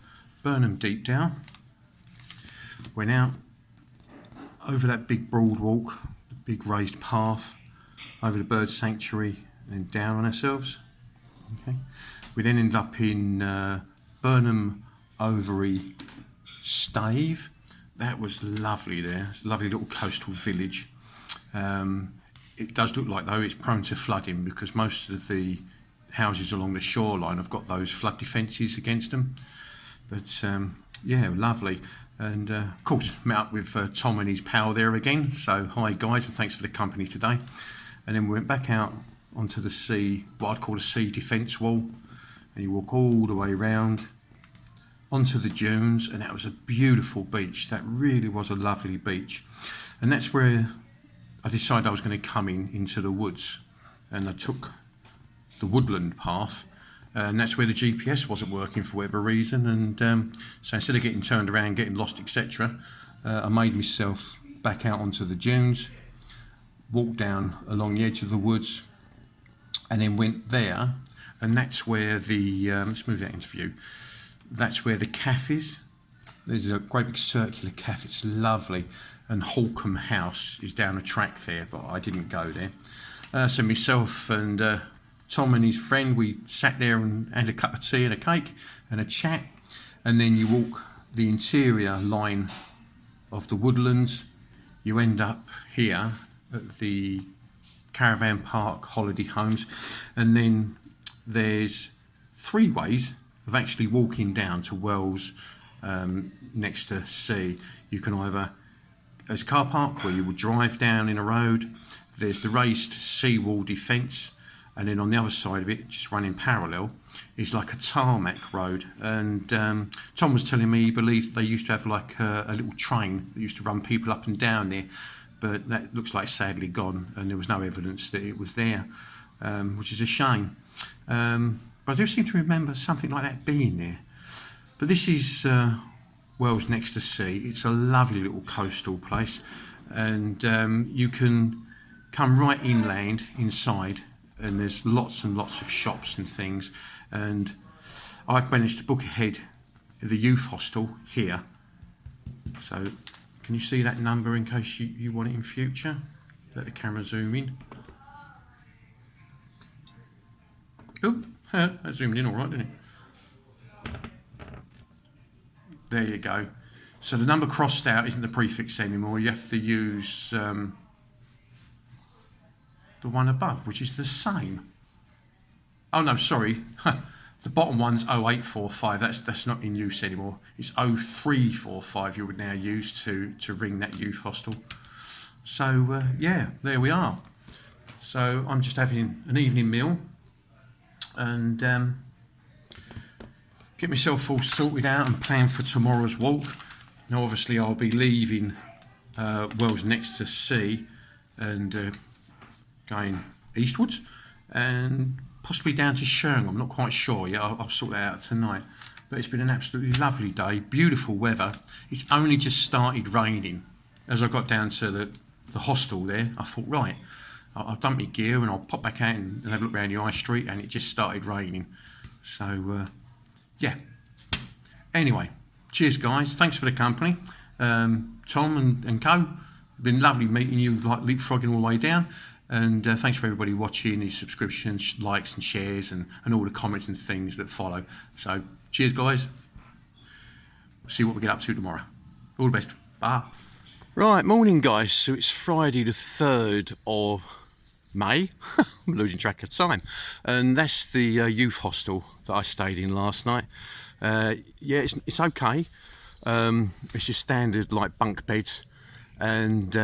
Burnham deep down. We're now over that big broad walk, the big raised path, over the bird sanctuary, and down on ourselves. Okay. We then end up in Burnham Overy Stave. That was lovely there. It's a lovely little coastal village. It does look like, though, it's prone to flooding because most of the houses along the shoreline have got those flood defences against them. But yeah, lovely. And of course, met up with Tom and his pal there again. So hi guys, and thanks for the company today. And then we went back out onto the sea, what I'd call a sea defence wall, and you walk all the way round onto the dunes, and that was a beautiful beach. That really was a lovely beach. And that's where I decided I was going to come into the woods, and I took the woodland path, and that's where the GPS wasn't working for whatever reason, and so instead of getting turned around, getting lost, etc., I made myself back out onto the dunes, walked down along the edge of the woods, and then went there, and that's where the let's move that into view. That's where the cafe is. There's a great big circular cafe. It's lovely, and Holcomb House is down a track there, but I didn't go there. So myself and Tom and his friend, we sat there and had a cup of tea and a cake and a chat, and then you walk the interior line of the woodlands. You end up here at the Caravan Park Holiday Homes, and then there's 3 ways of actually walking down to Wells next to sea. You can either, there's a car park where you will drive down in a road, there's the raised seawall defence, and then on the other side of it, just running parallel, is like a tarmac road. And Tom was telling me he believed they used to have like a little train that used to run people up and down there, but that looks like sadly gone, and there was no evidence that it was there, which is a shame. But I do seem to remember something like that being there. But this is Wells next to sea. It's a lovely little coastal place, and you can come right inland inside, and there's lots and lots of shops and things. And I've managed to book ahead at the youth hostel here. So can you see that number in case you want it in future? Let the camera zoom in. Oh, that zoomed in all right, didn't it? There you go. So the number crossed out isn't the prefix anymore. You have to use the one above, which is the same. Oh no, sorry. The bottom one's 0845. That's not in use anymore. It's 0345 you would now use to ring that youth hostel. So yeah, there we are. So I'm just having an evening meal and get myself all sorted out and plan for tomorrow's walk. Now obviously I'll be leaving Wells next to sea and going eastwards and possibly down to Sheringham. I'm not quite sure yet. I'll sort that out tonight. But it's been an absolutely lovely day, beautiful weather. It's only just started raining. As I got down to the hostel there, I thought, right, I'll dump my gear and I'll pop back out and have a look around the high street, and it just started raining. So yeah. Anyway, cheers guys. Thanks for the company. Tom and co. Been lovely meeting you, like leapfrogging all the way down. And thanks for everybody watching, these subscriptions, likes and shares and all the comments and things that follow. So cheers guys. We'll see what we get up to tomorrow. All the best. Bye. Right, morning guys. So it's Friday the 3rd of May. I'm losing track of time. And that's the youth hostel that I stayed in last night. Yeah, it's okay. It's your standard like bunk beds, and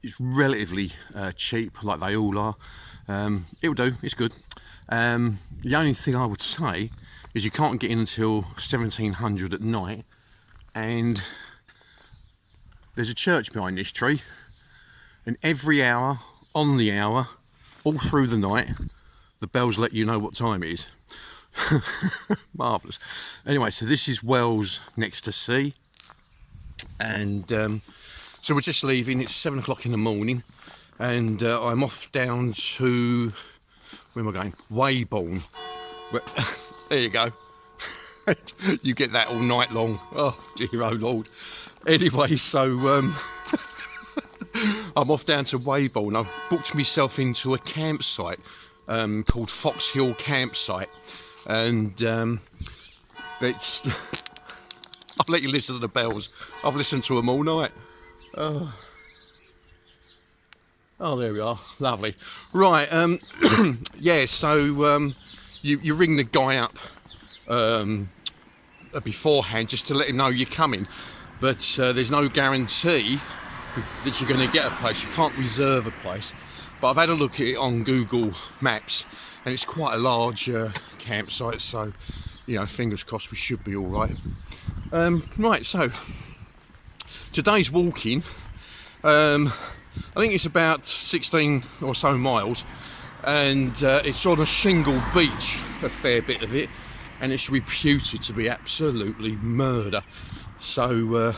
it's relatively cheap, like they all are. It'll do, it's good. The only thing I would say is you can't get in until 1700 at night, and there's a church behind this tree, and every hour, on the hour, all through the night, the bells let you know what time it is. Marvellous. Anyway, so this is Wells next to sea, and so we're just leaving. It's 7 o'clock in the morning, and I'm off down to, where am I going? Weybourne. There you go. You get that all night long. Oh dear, oh Lord. Anyway, so I'm off down to Weybourne. I've booked myself into a campsite called Fox Hill Campsite, and it's I'll let you listen to the bells. I've listened to them all night. Oh, there we are. Lovely. Right, yeah, so you ring the guy up beforehand just to let him know you're coming, but there's no guarantee that you're going to get a place. You can't reserve a place. But I've had a look at it on Google Maps, and it's quite a large campsite, so, you know, fingers crossed we should be all right. Right, so today's walking, I think it's about 16 or so miles, and it's on a shingle beach, a fair bit of it, and it's reputed to be absolutely murder. So, know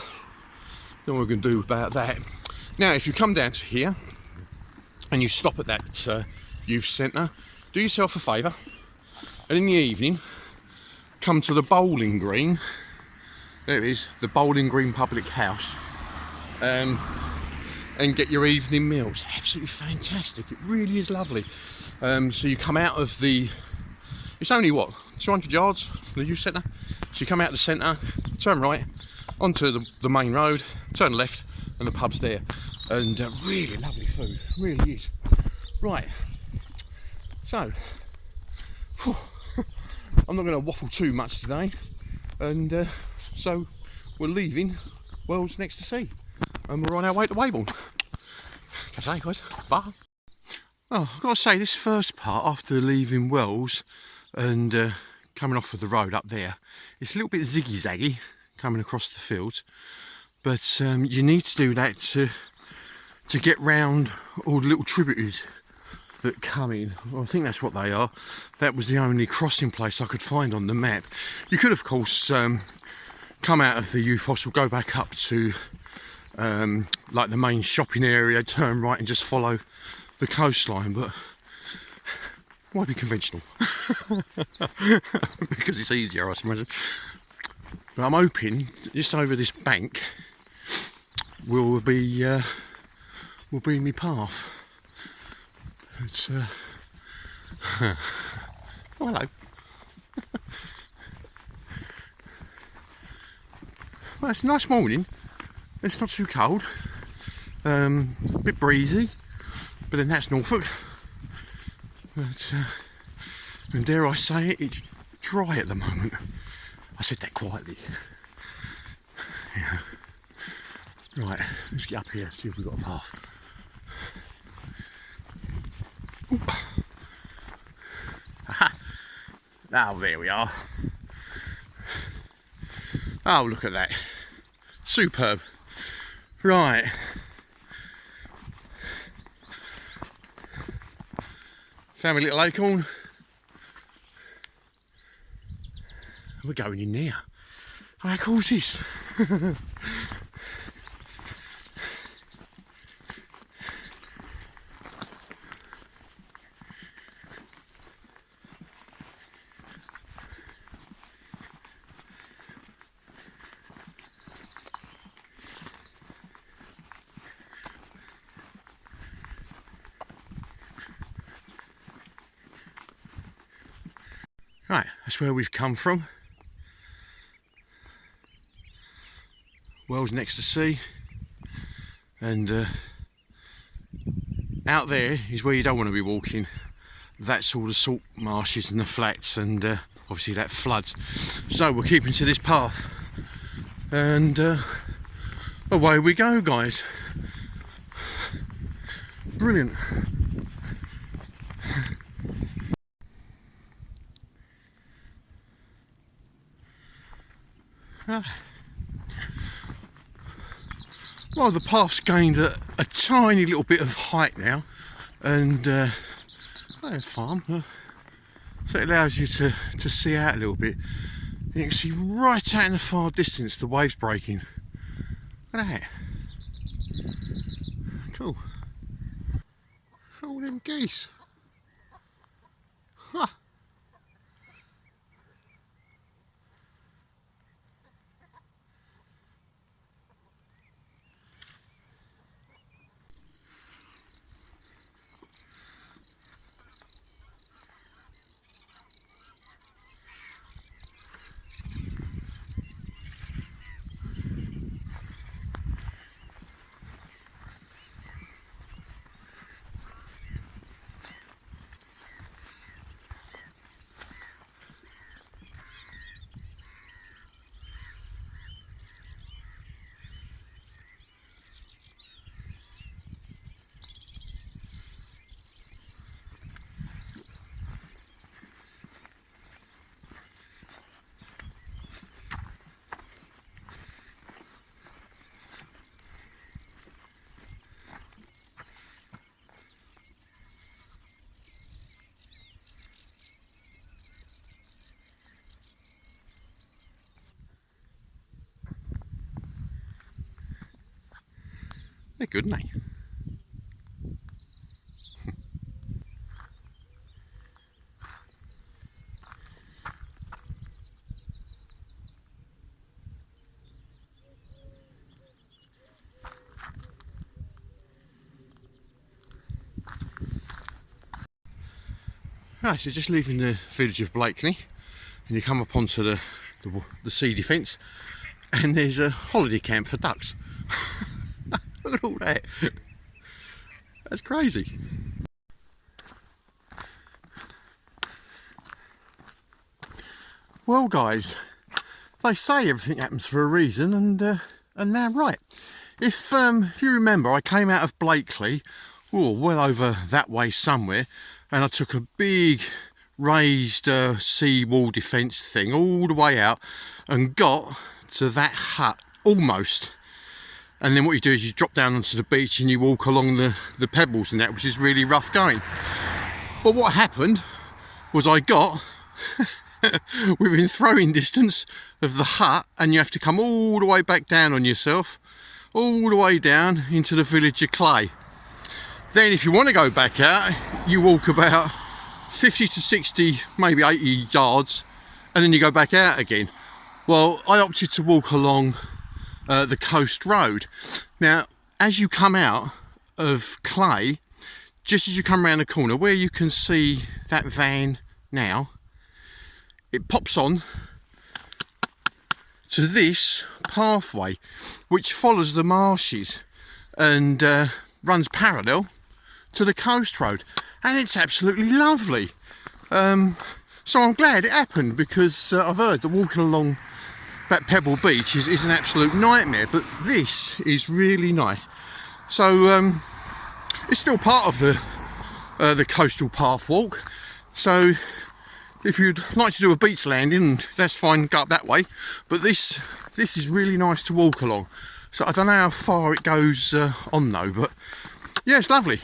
what we're going to do about that. Now, if you come down to here and you stop at that youth centre, do yourself a favour, and in the evening, come to the bowling green. There it is, the Bowling Green Public House, and get your evening meals. Absolutely fantastic. It really is lovely. So you come out of the, it's only what, 200 yards from the youth centre. So you come out of the centre, turn right onto the main road, turn left, and the pub's there. And really lovely food, really is. Right, so I'm not going to waffle too much today, and so we're leaving Wells next to sea, and we're on our way to Weybourne. Catch you later, guys. Bye. Oh, I've got to say, this first part after leaving Wells and coming off of the road up there, it's a little bit ziggy-zaggy coming across the fields, but you need to do that to get round all the little tributaries that come in. Well, I think that's what they are. That was the only crossing place I could find on the map. You could, of course, come out of the youth hostel, go back up to like the main shopping area, turn right and just follow the coastline, but why be conventional? Because it's easier, I imagine. But I'm hoping just over this bank will be in my path. It's oh, hello. Well, it's a nice morning. It's not too cold. A bit breezy, But then that's Norfolk. But, and dare I say it, it's dry at the moment. I said that quietly. Yeah. Right, let's get up here, see if we've got a path. Now there we are. Oh, look at that. Superb. Right. Found a little acorn. We're going in there. How cool is this? Right, that's where we've come from. Wells next to sea, and out there is where you don't want to be walking. That's all the salt marshes and the flats, and obviously that floods. So we're keeping to this path, and away we go, guys. Brilliant. Well, the path's gained a tiny little bit of height now, and there's farm, so it allows you to see out a little bit. You can see right out in the far distance the waves breaking. Look at that. Cool. All them geese. Huh. They're good, aren't they? Right, so just leaving the village of Blakeney, and you come up onto the sea defence, and there's a holiday camp for ducks. Look at all that. That's crazy. Well, guys, they say everything happens for a reason, and they're right. If you remember, I came out of Blakeney, well over that way somewhere, and I took a big raised sea wall defence thing all the way out and got to that hut almost. And then what you do is you drop down onto the beach and you walk along the pebbles and that, which is really rough going. But what happened was I got within throwing distance of the hut, and you have to come all the way back down on yourself, all the way down into the village of Clay. Then if you want to go back out, you walk about 50 to 60, maybe 80 yards, and then you go back out again. Well, I opted to walk along the coast road. Now, as you come out of Clay, just as you come around the corner, where you can see that van now, it pops on to this pathway, which follows the marshes and runs parallel to the coast road, and it's absolutely lovely. So I'm glad it happened, because I've heard that walking along that Pebble Beach is an absolute nightmare, but this is really nice. So it's still part of the coastal path walk, so if you'd like to do a beach landing, that's fine, go up that way, but this is really nice to walk along. So I don't know how far it goes on though, but yeah, it's lovely.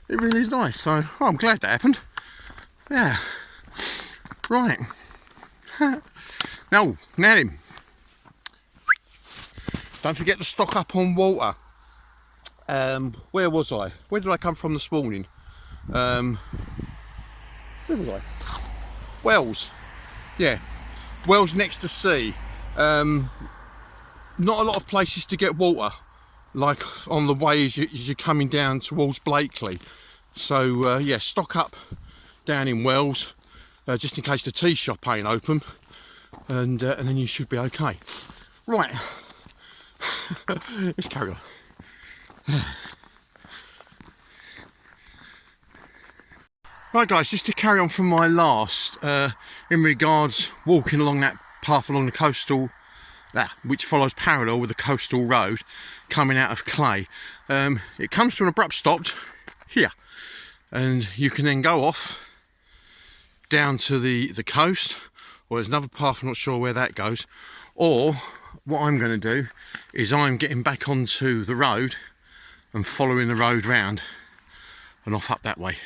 It really is nice, so I'm glad that happened. Yeah, right. Now then, don't forget to stock up on water. Where was I? Where did I come from this morning? Where was I? Wells. Yeah, Wells next to sea. Not a lot of places to get water, like on the way as you're coming down towards Blakely. So yeah, stock up down in Wells, just in case the tea shop ain't open, and then you should be okay. Right, let's carry on. Right guys, just to carry on from my last, in regards walking along that path along the coastal, which follows parallel with the coastal road coming out of Clay. It comes to an abrupt stop here, and you can then go off down to the coast, or there's another path, I'm not sure where that goes, or what I'm going to do is I'm getting back onto the road and following the road round and off up that way.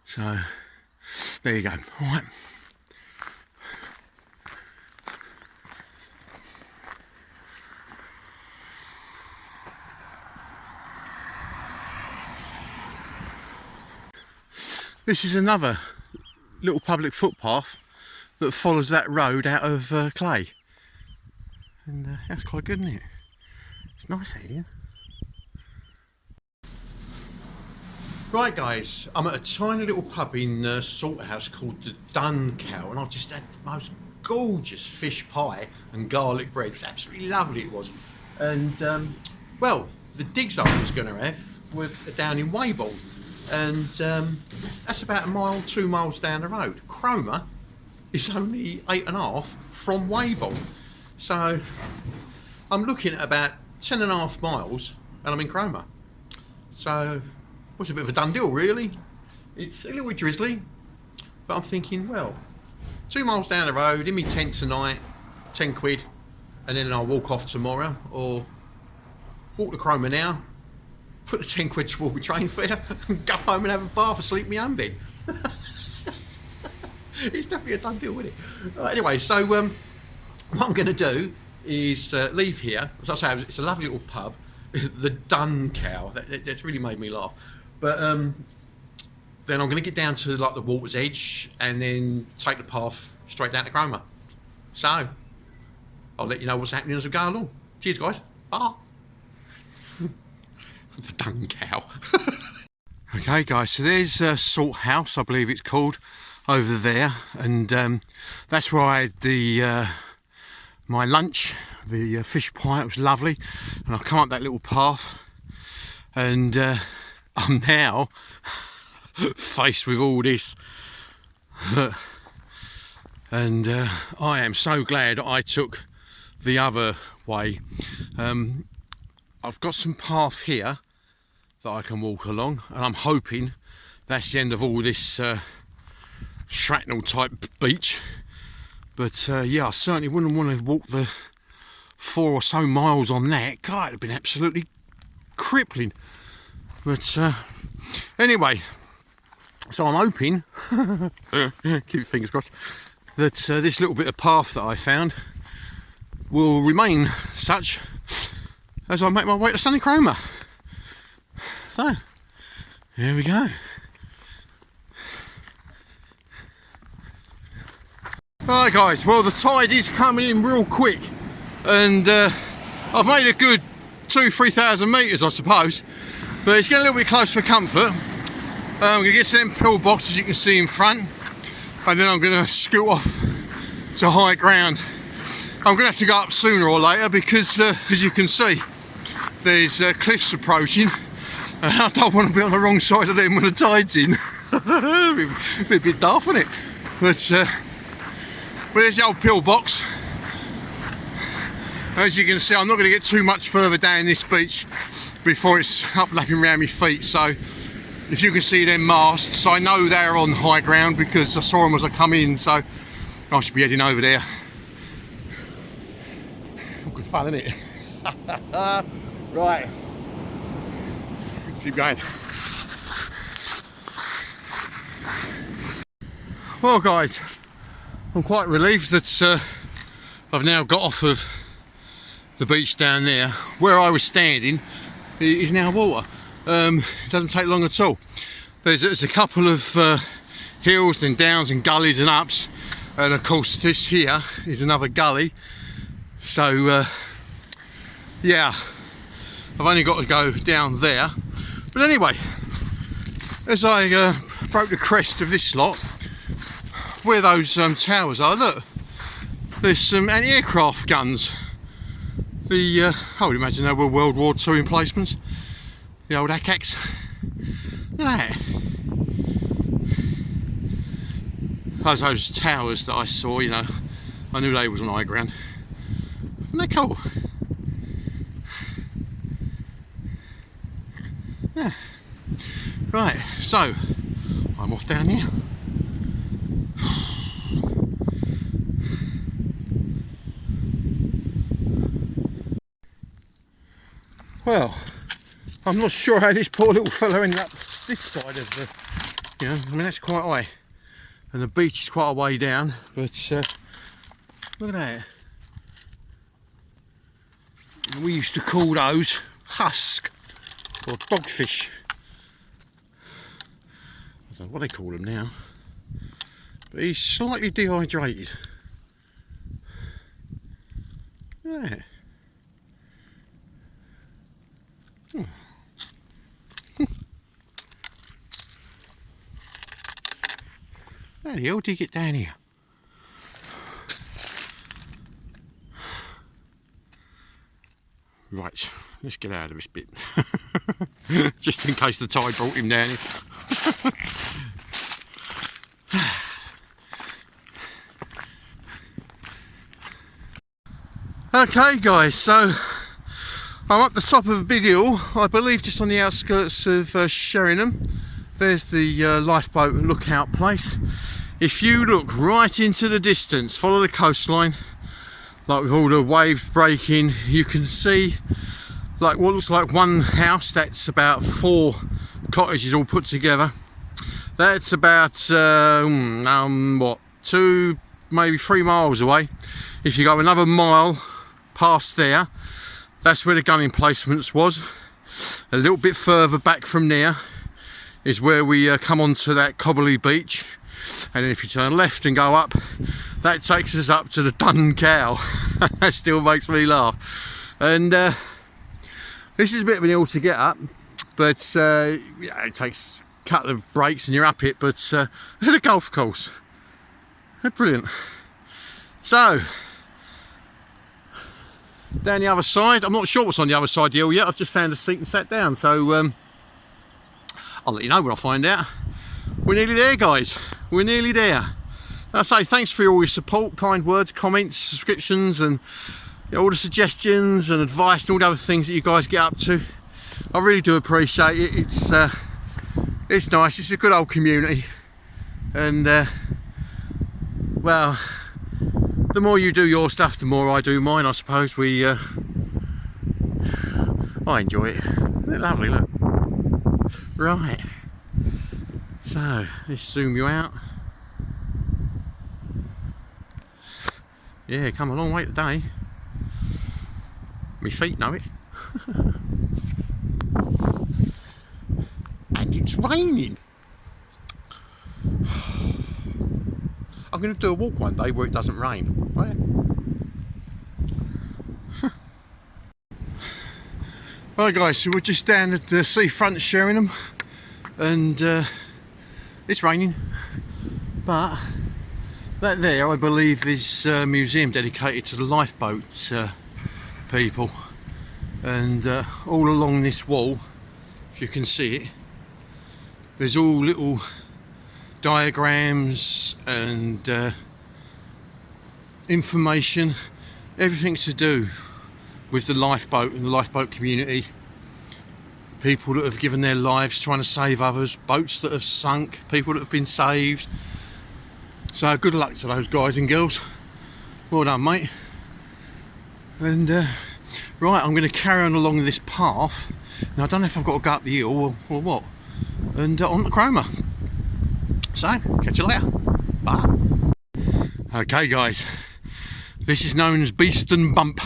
So there you go. All right. This is another little public footpath that follows that road out of Clay, and that's quite good, isn't it? It's nice here. Right guys, I'm at a tiny little pub in Salthouse called the Dun Cow, and I've just had the most gorgeous fish pie and garlic bread. It was absolutely lovely, it was. And well, the digs I was going to have were down in Weybourne, and that's about 2 miles down the road. Cromer is only 8.5 from Weybourne, so I'm looking at about 10.5 miles and I'm in Cromer. So it's a bit of a done deal, really. It's a little bit drizzly, but I'm thinking, well, 2 miles down the road, in my tent tonight, 10 quid, and then I'll walk off tomorrow, or walk to Cromer now, put the 10 quid toward my train fare, and go home and have a bath and sleep in my own bed. It's definitely a done deal, isn't it? Anyway, so what I'm going to do is leave here. As I say, it's a lovely little pub, the Dun Cow. That's really made me laugh. But then I'm going to get down to like the water's edge and then take the path straight down to Cromer. So I'll let you know what's happening as we go along. Cheers guys. Bye. The Dun Cow. Okay guys, so there's Salt House, I believe it's called, over there, and that's where I had the my lunch, the fish pie. It was lovely, and I come up that little path, and I'm now faced with all this, and I am so glad I took the other way. I've got some path here that I can walk along, and I'm hoping that's the end of all this shrapnel type beach. But yeah, I certainly wouldn't want to walk the 4 or so miles on that. God, it'd have been absolutely crippling. But anyway, so I'm hoping, keep your fingers crossed, that this little bit of path that I found will remain such as I make my way to sunny Cromer. So, here we go. Alright guys, well the tide is coming in real quick, and I've made a good 2,000-3,000 metres I suppose, but it's getting a little bit close for comfort. I'm going to get to them pillboxes you can see in front, and then I'm going to scoot off to high ground. I'm going to have to go up sooner or later because as you can see there's cliffs approaching, I don't want to be on the wrong side of them when the tide's in. Be a bit daft, isn't it? But there's the old pillbox. As you can see, I'm not going to get too much further down this beach before it's up lapping around my feet. So if you can see them masts, I know they're on high ground because I saw them as I come in, so I should be heading over there. Good fun, isn't it? Right, let's keep going. Well guys, I'm quite relieved that I've now got off of the beach down there. Where I was standing is now water. It doesn't take long at all. There's a couple of hills and downs and gullies and ups, and of course this here is another gully. So yeah, I've only got to go down there. But anyway, as I broke the crest of this lot, where those towers are, look, there's some anti-aircraft guns. I would imagine they were World War II emplacements. The old ACACs. Look at that. Those towers that I saw, you know, I knew they was on high ground. Isn't that cool? Yeah. Right, so I'm off down here. Well, I'm not sure how this poor little fella ended up this side of the, you know, I mean that's quite high, and the beach is quite a way down, but look at that. We used to call those husk or dogfish. I don't know what they call them now, but he's slightly dehydrated. Look at that. How the hell did he get down here? Right, let's get out of this bit. Just in case the tide brought him down here. Okay guys, so I'm up the top of a big hill, I believe just on the outskirts of Sheringham. There's the lifeboat lookout place. If you look right into the distance, follow the coastline, like with all the waves breaking, you can see like what looks like one house that's about 4 cottages all put together. That's about what, 2, maybe 3 miles away. If you go another mile past there, that's where the gun emplacements was. A little bit further back from there is where we come onto that cobbly beach, and then if you turn left and go up, that takes us up to the Dun Cow. That still makes me laugh. And this is a bit of an hill to get up, but yeah, it takes a couple of breaks and you're up it. But the golf course, they're brilliant. So down the other side, I'm not sure what's on the other side of the hill yet. I've just found a seat and sat down, so I'll let you know when I find out. We're nearly there guys, we're nearly there. I say thanks for all your support, kind words, comments, subscriptions, and you know, all the suggestions and advice and all the other things that you guys get up to. I really do appreciate it. It's nice, it's a good old community, and well, the more you do your stuff, the more I do mine, I suppose. I enjoy it. Isn't it lovely, look. Right, so let's zoom you out. Yeah, come a long way today. My feet know it. And it's raining. I'm going to do a walk one day where it doesn't rain. Right? Right guys, so we're just down at the seafront of Sheringham, and it's raining, but that there I believe is a museum dedicated to the lifeboat people, and all along this wall, if you can see it. There's all little diagrams and information, everything to do with the lifeboat and the lifeboat community. People that have given their lives trying to save others, boats that have sunk, people that have been saved. So good luck to those guys and girls. Well done, mate. And right, I'm going to carry on along this path. Now I don't know if I've got to go up the hill or what. And on to Cromer. So, catch you later. Bye. Okay guys, this is known as Beeston Bump.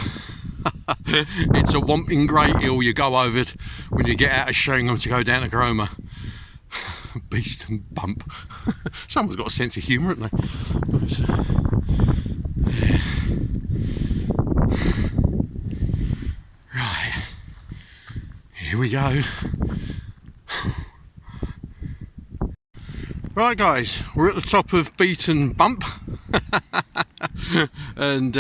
It's a whomping great hill you go over it when you get out of Sheringham to go down to Cromer. Beeston Bump. Someone's got a sense of humour, haven't they? Right, here we go. Right guys, we're at the top of Beeston Bump. And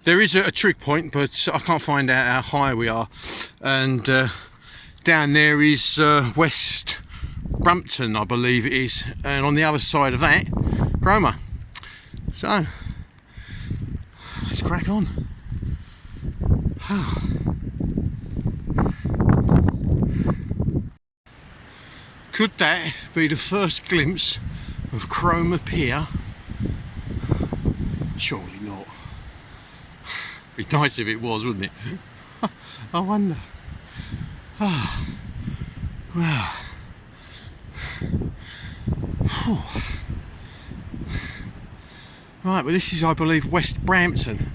there is a trig point, but I can't find out how high we are. And down there is West Brampton, I believe it is, and on the other side of that, Cromer. So let's crack on. Could that be the first glimpse of Cromer Pier? Surely not. Be nice if it was, wouldn't it? I wonder. Well. Right, well this is, I believe, West Brampton.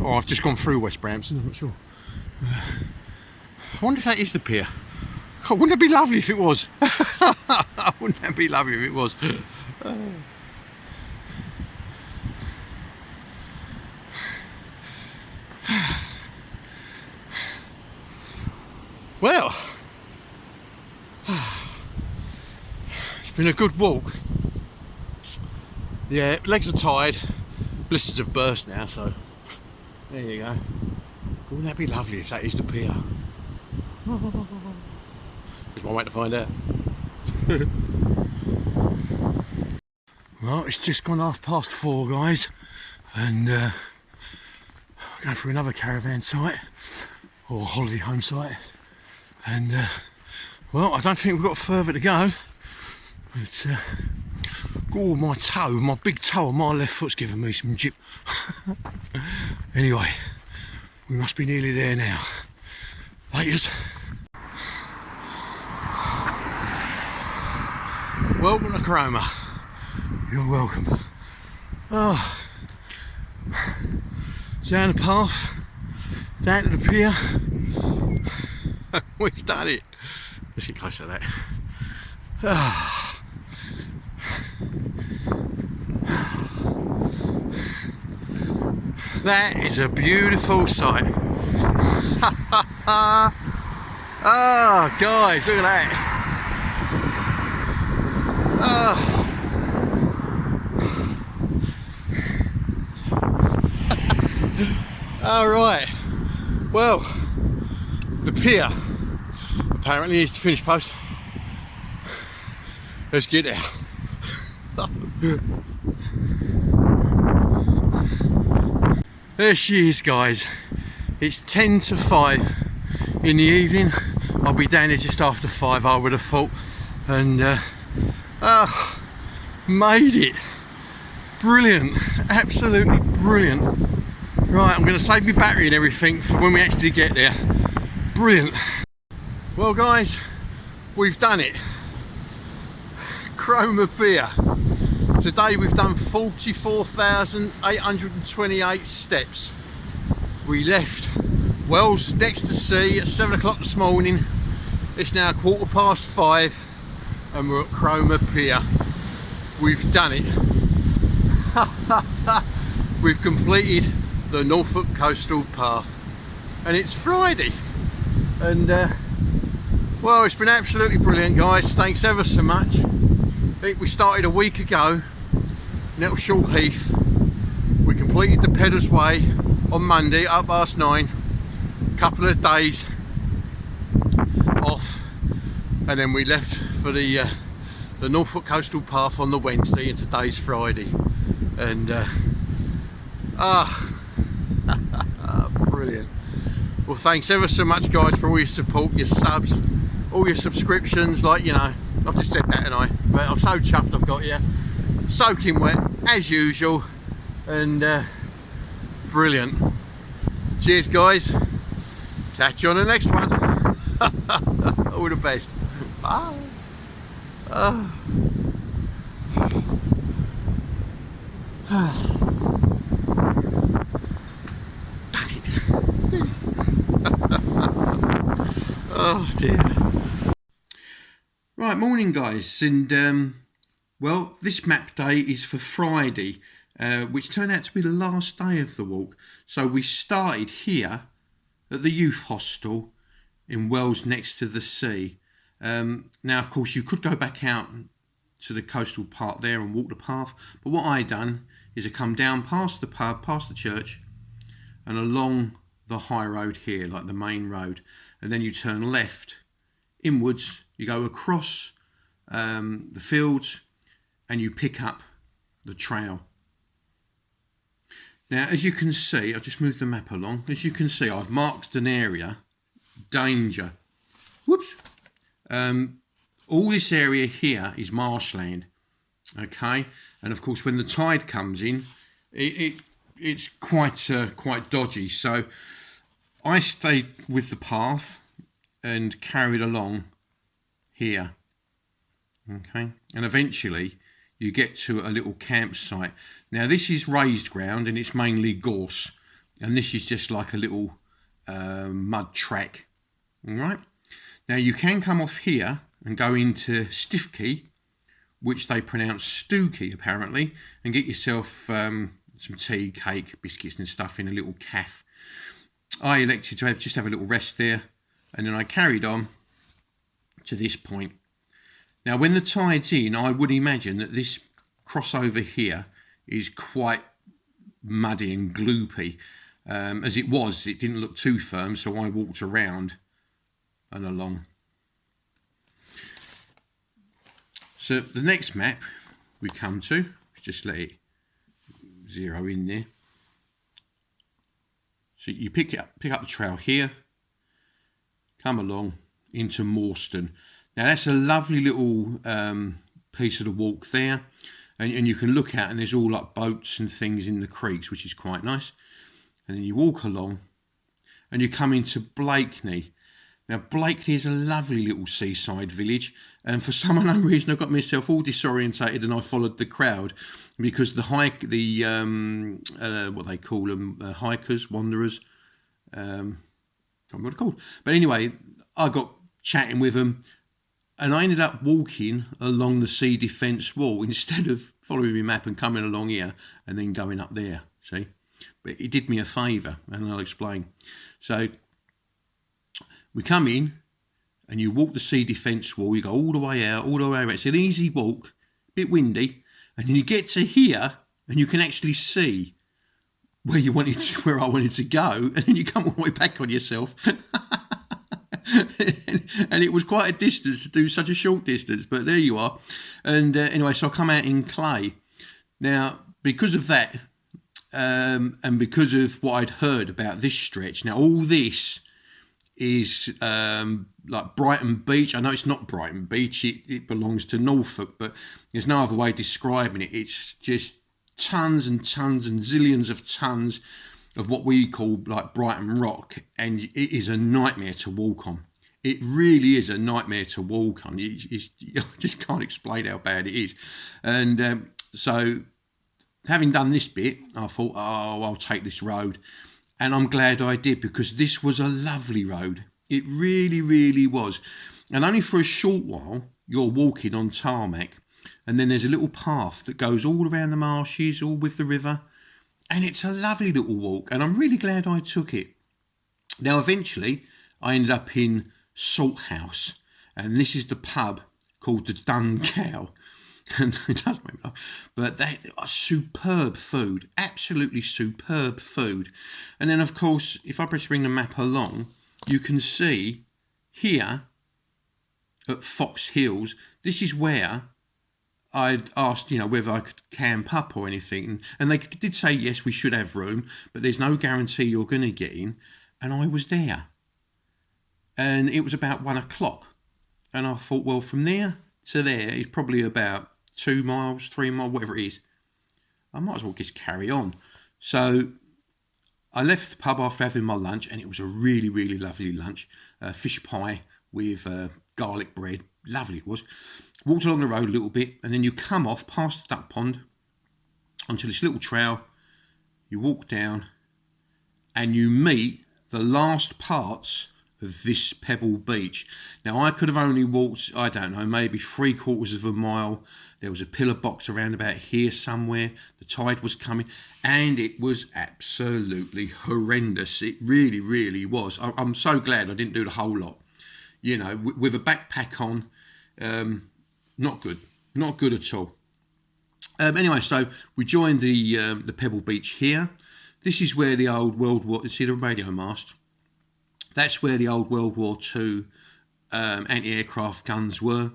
Or I've just gone through West Brampton, I'm not sure. I wonder if that is the pier. God, wouldn't it be lovely if it was? Wouldn't that be lovely if it was? Well, it's been a good walk. Yeah, legs are tired, blisters have burst now, so there you go. Wouldn't that be lovely if that is the pier? There's one way to find out. Well, it's just gone 4:30, guys, and I'm going through another caravan site or holiday home site, and well, I don't think we've got further to go. But my big toe on my left foot's giving me some jip. Anyway, we must be nearly there now. Laters. Welcome to Cromer. You're welcome. Oh, down the path, down to the pier. We've done it. Let's get close to that. Oh. That is a beautiful sight. Oh, guys, look at that. Oh. All right. Well, the pier apparently is the finish post. Let's get out. There she is, guys. It's 10 to 5 in the evening. I'll be down here just after 5, I would have thought. And made it. Brilliant. Absolutely brilliant. Right, I'm going to save my battery and everything for when we actually get there. Brilliant. Well, guys, we've done it. Cromer Pier. Today we've done 44,828 steps. We left Wells next to sea at 7 o'clock this morning. It's now 5:15 and we're at Cromer Pier. We've done it. We've completed the Norfolk Coastal Path, and it's Friday, and well, it's been absolutely brilliant, guys. Thanks ever so much. I think we started a week ago, Knettishall Heath. We completed the Peddars Way on Monday at 9:30. Couple of days off, and then we left for the Norfolk Coastal Path on the Wednesday, and today's Friday. And brilliant. Well, thanks ever so much, guys, for all your support, your subs, all your subscriptions. Like, you know, I've just said that, and but I'm so chuffed I've got you. Soaking wet as usual, and brilliant. Cheers, guys. Catch you on the next one. All the best. Bye. Oh dear. Right, morning, guys, and well, this map day is for Friday, which turned out to be the last day of the walk. So we started here at the youth hostel in Wells next to the sea. Now, of course, you could go back out to the coastal part there and walk the path, but what I done is I come down past the pub, past the church, and along the high road here, like the main road, and then you turn left inwards, you go across the fields, and you pick up the trail. Now, as you can see, I'll just move the map along. As you can see, I've marked an area, danger. Whoops. All this area here is marshland, okay? And of course, when the tide comes in, it's quite dodgy. So I stayed with the path and carried along here, okay? And eventually you get to a little campsite. Now, this is raised ground and it's mainly gorse, and this is just like a little mud track. All right. Now, you can come off here and go into Stiffkey, which they pronounce Stooky apparently, and get yourself some tea, cake, biscuits and stuff in a little cafe. I elected to just have a little rest there, and then I carried on to this point. Now, when the tide's in, I would imagine that this crossover here is quite muddy and gloopy. As it was, it didn't look too firm, so I walked around and along. So the next map we come to, just let it zero in there. So you pick up the trail here, come along into Morstan. Now, that's a lovely little piece of the walk there, and you can look out and there's all like boats and things in the creeks, which is quite nice. And then you walk along and you come into Blakeney. Now, Blakeney is a lovely little seaside village, and for some unknown reason I got myself all disorientated and I followed the crowd, because the what they call them, hikers, wanderers, I don't know what they're called. But anyway, I got chatting with them, and I ended up walking along the sea defence wall instead of following my map and coming along here and then going up there, see? But it did me a favour, and I'll explain. So we come in and you walk the sea defence wall, you go all the way out, all the way around. It's an easy walk, a bit windy, and then you get to here and you can actually see where I wanted to go, and then you come all the way back on yourself. And it was quite a distance to do such a short distance, but there you are. And anyway, so I come out in clay. Now, because of that, and because of what I'd heard about this stretch, now all this is like Brighton Beach. I know it's not Brighton Beach, it belongs to Norfolk, but there's no other way of describing it. It's just tons and tons and zillions of tons of what we call like Brighton Rock, and it is a nightmare to walk on. It really is a nightmare to walk on. You just can't explain how bad it is. And so having done this bit, I thought, oh, I'll take this road. And I'm glad I did, because this was a lovely road. It really, really was. And only for a short while, you're walking on tarmac. And then there's a little path that goes all around the marshes, all with the river. And it's a lovely little walk. And I'm really glad I took it. Now, eventually, I ended up in Salt House. And this is the pub called the Dun Cow. And it does make me laugh. But they are superb food. Absolutely superb food. And then, of course, if I press bring the map along, you can see here at Fox Hills, this is where I'd asked, whether I could camp up or anything. And they did say, yes, we should have room, but there's no guarantee you're going to get in. And I was there. And it was about 1 o'clock. And I thought, well, from there to there is probably about 2 miles, 3 miles, whatever it is. I might as well just carry on. So I left the pub after having my lunch, and it was a really, really lovely lunch. Fish pie with garlic bread. Lovely it was. Walked along the road a little bit, and then you come off past the duck pond onto this little trail. You walk down, and you meet the last parts of this pebble beach. Now, I could have only walked, I don't know, maybe 3/4 of a mile. There was a pillar box around about here somewhere. The tide was coming, and it was absolutely horrendous. It really, really was. I'm so glad I didn't do the whole lot. With a backpack on, not good at all. Anyway, so we joined the Pebble Beach here. This is where the old World War, you see the radio mast? That's where the old World War II anti-aircraft guns were.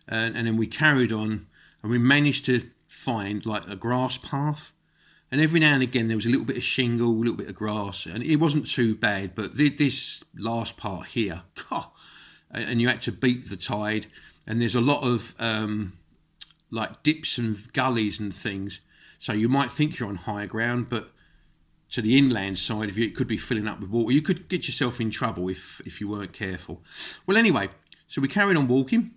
And then we carried on, and we managed to find like a grass path. And every now and again there was a little bit of shingle, a little bit of grass, and it wasn't too bad. But this last part here, and you had to beat the tide. And there's a lot of like dips and gullies and things. So you might think you're on higher ground, but to the inland side of you, it could be filling up with water. You could get yourself in trouble if you weren't careful. Well, anyway, so we carried on walking.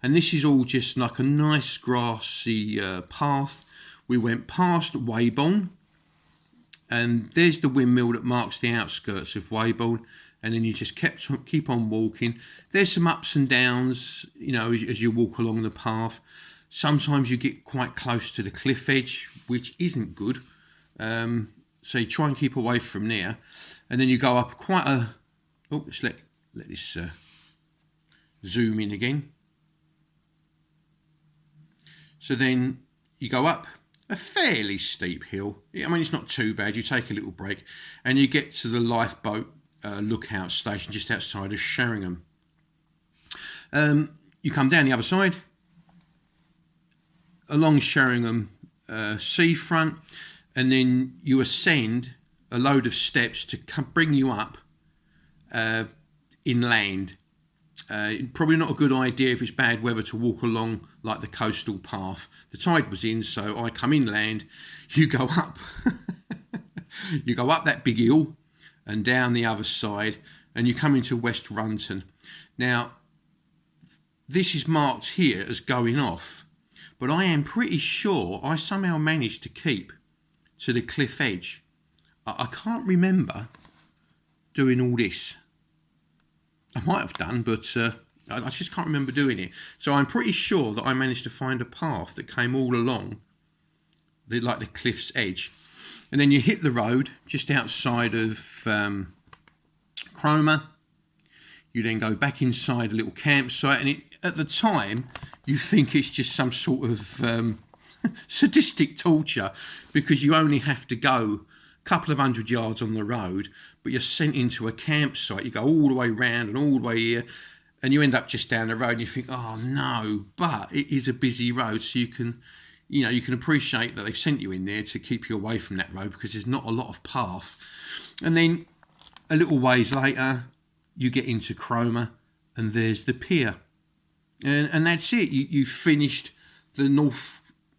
And this is all just like a nice grassy path. We went past Weybourne. And there's the windmill that marks the outskirts of Weybourne. And then you just keep on walking. There's some ups and downs, as you walk along the path. Sometimes you get quite close to the cliff edge, which isn't good. So you try and keep away from there. And then you go up quite a... Oh, let's let this zoom in again. So then you go up a fairly steep hill. I mean, it's not too bad. You take a little break and you get to the lifeboat lookout station just outside of Sheringham. You come down the other side along Sheringham seafront, and then you ascend a load of steps to bring you up inland. Probably not a good idea if it's bad weather to walk along like the coastal path. The tide was in, so I come inland. You go up you go up that big hill and down the other side, and you come into West Runton. Now, this is marked here as going off, but I am pretty sure I somehow managed to keep to the cliff edge. I can't remember doing all this. I might have done, but I just can't remember doing it. So I'm pretty sure that I managed to find a path that came all along the cliff's edge. And then you hit the road just outside of Cromer. You then go back inside a little campsite, and at the time you think it's just some sort of sadistic torture, because you only have to go a couple of 100 yards on the road, but you're sent into a campsite. You go all the way round and all the way here, and you end up just down the road, and you think, oh no, but it is a busy road, so you can appreciate that they've sent you in there to keep you away from that road, because there's not a lot of path. And then a little ways later, you get into Cromer, and there's the pier. And that's it. You've finished the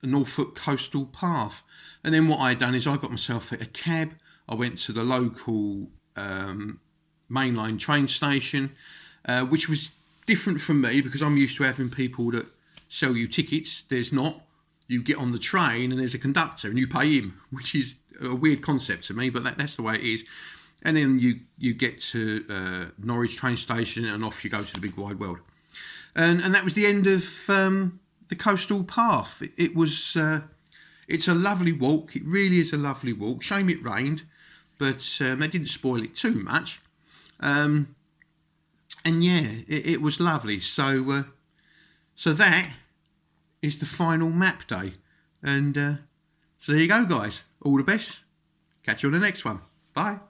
Norfolk Coastal Path. And then what I done is I got myself a cab. I went to the local mainline train station, which was different from me, because I'm used to having people that sell you tickets. There's not. You get on the train and there's a conductor and you pay him, which is a weird concept to me, but that's the way it is. And then you get to Norwich train station, and off you go to the big wide world. And that was the end of the coastal path. It's a lovely walk. It really is a lovely walk. Shame it rained, but they didn't spoil it too much. And yeah, it was lovely. So that is the final map day. And so there you go, guys. All the best. Catch you on the next one. Bye.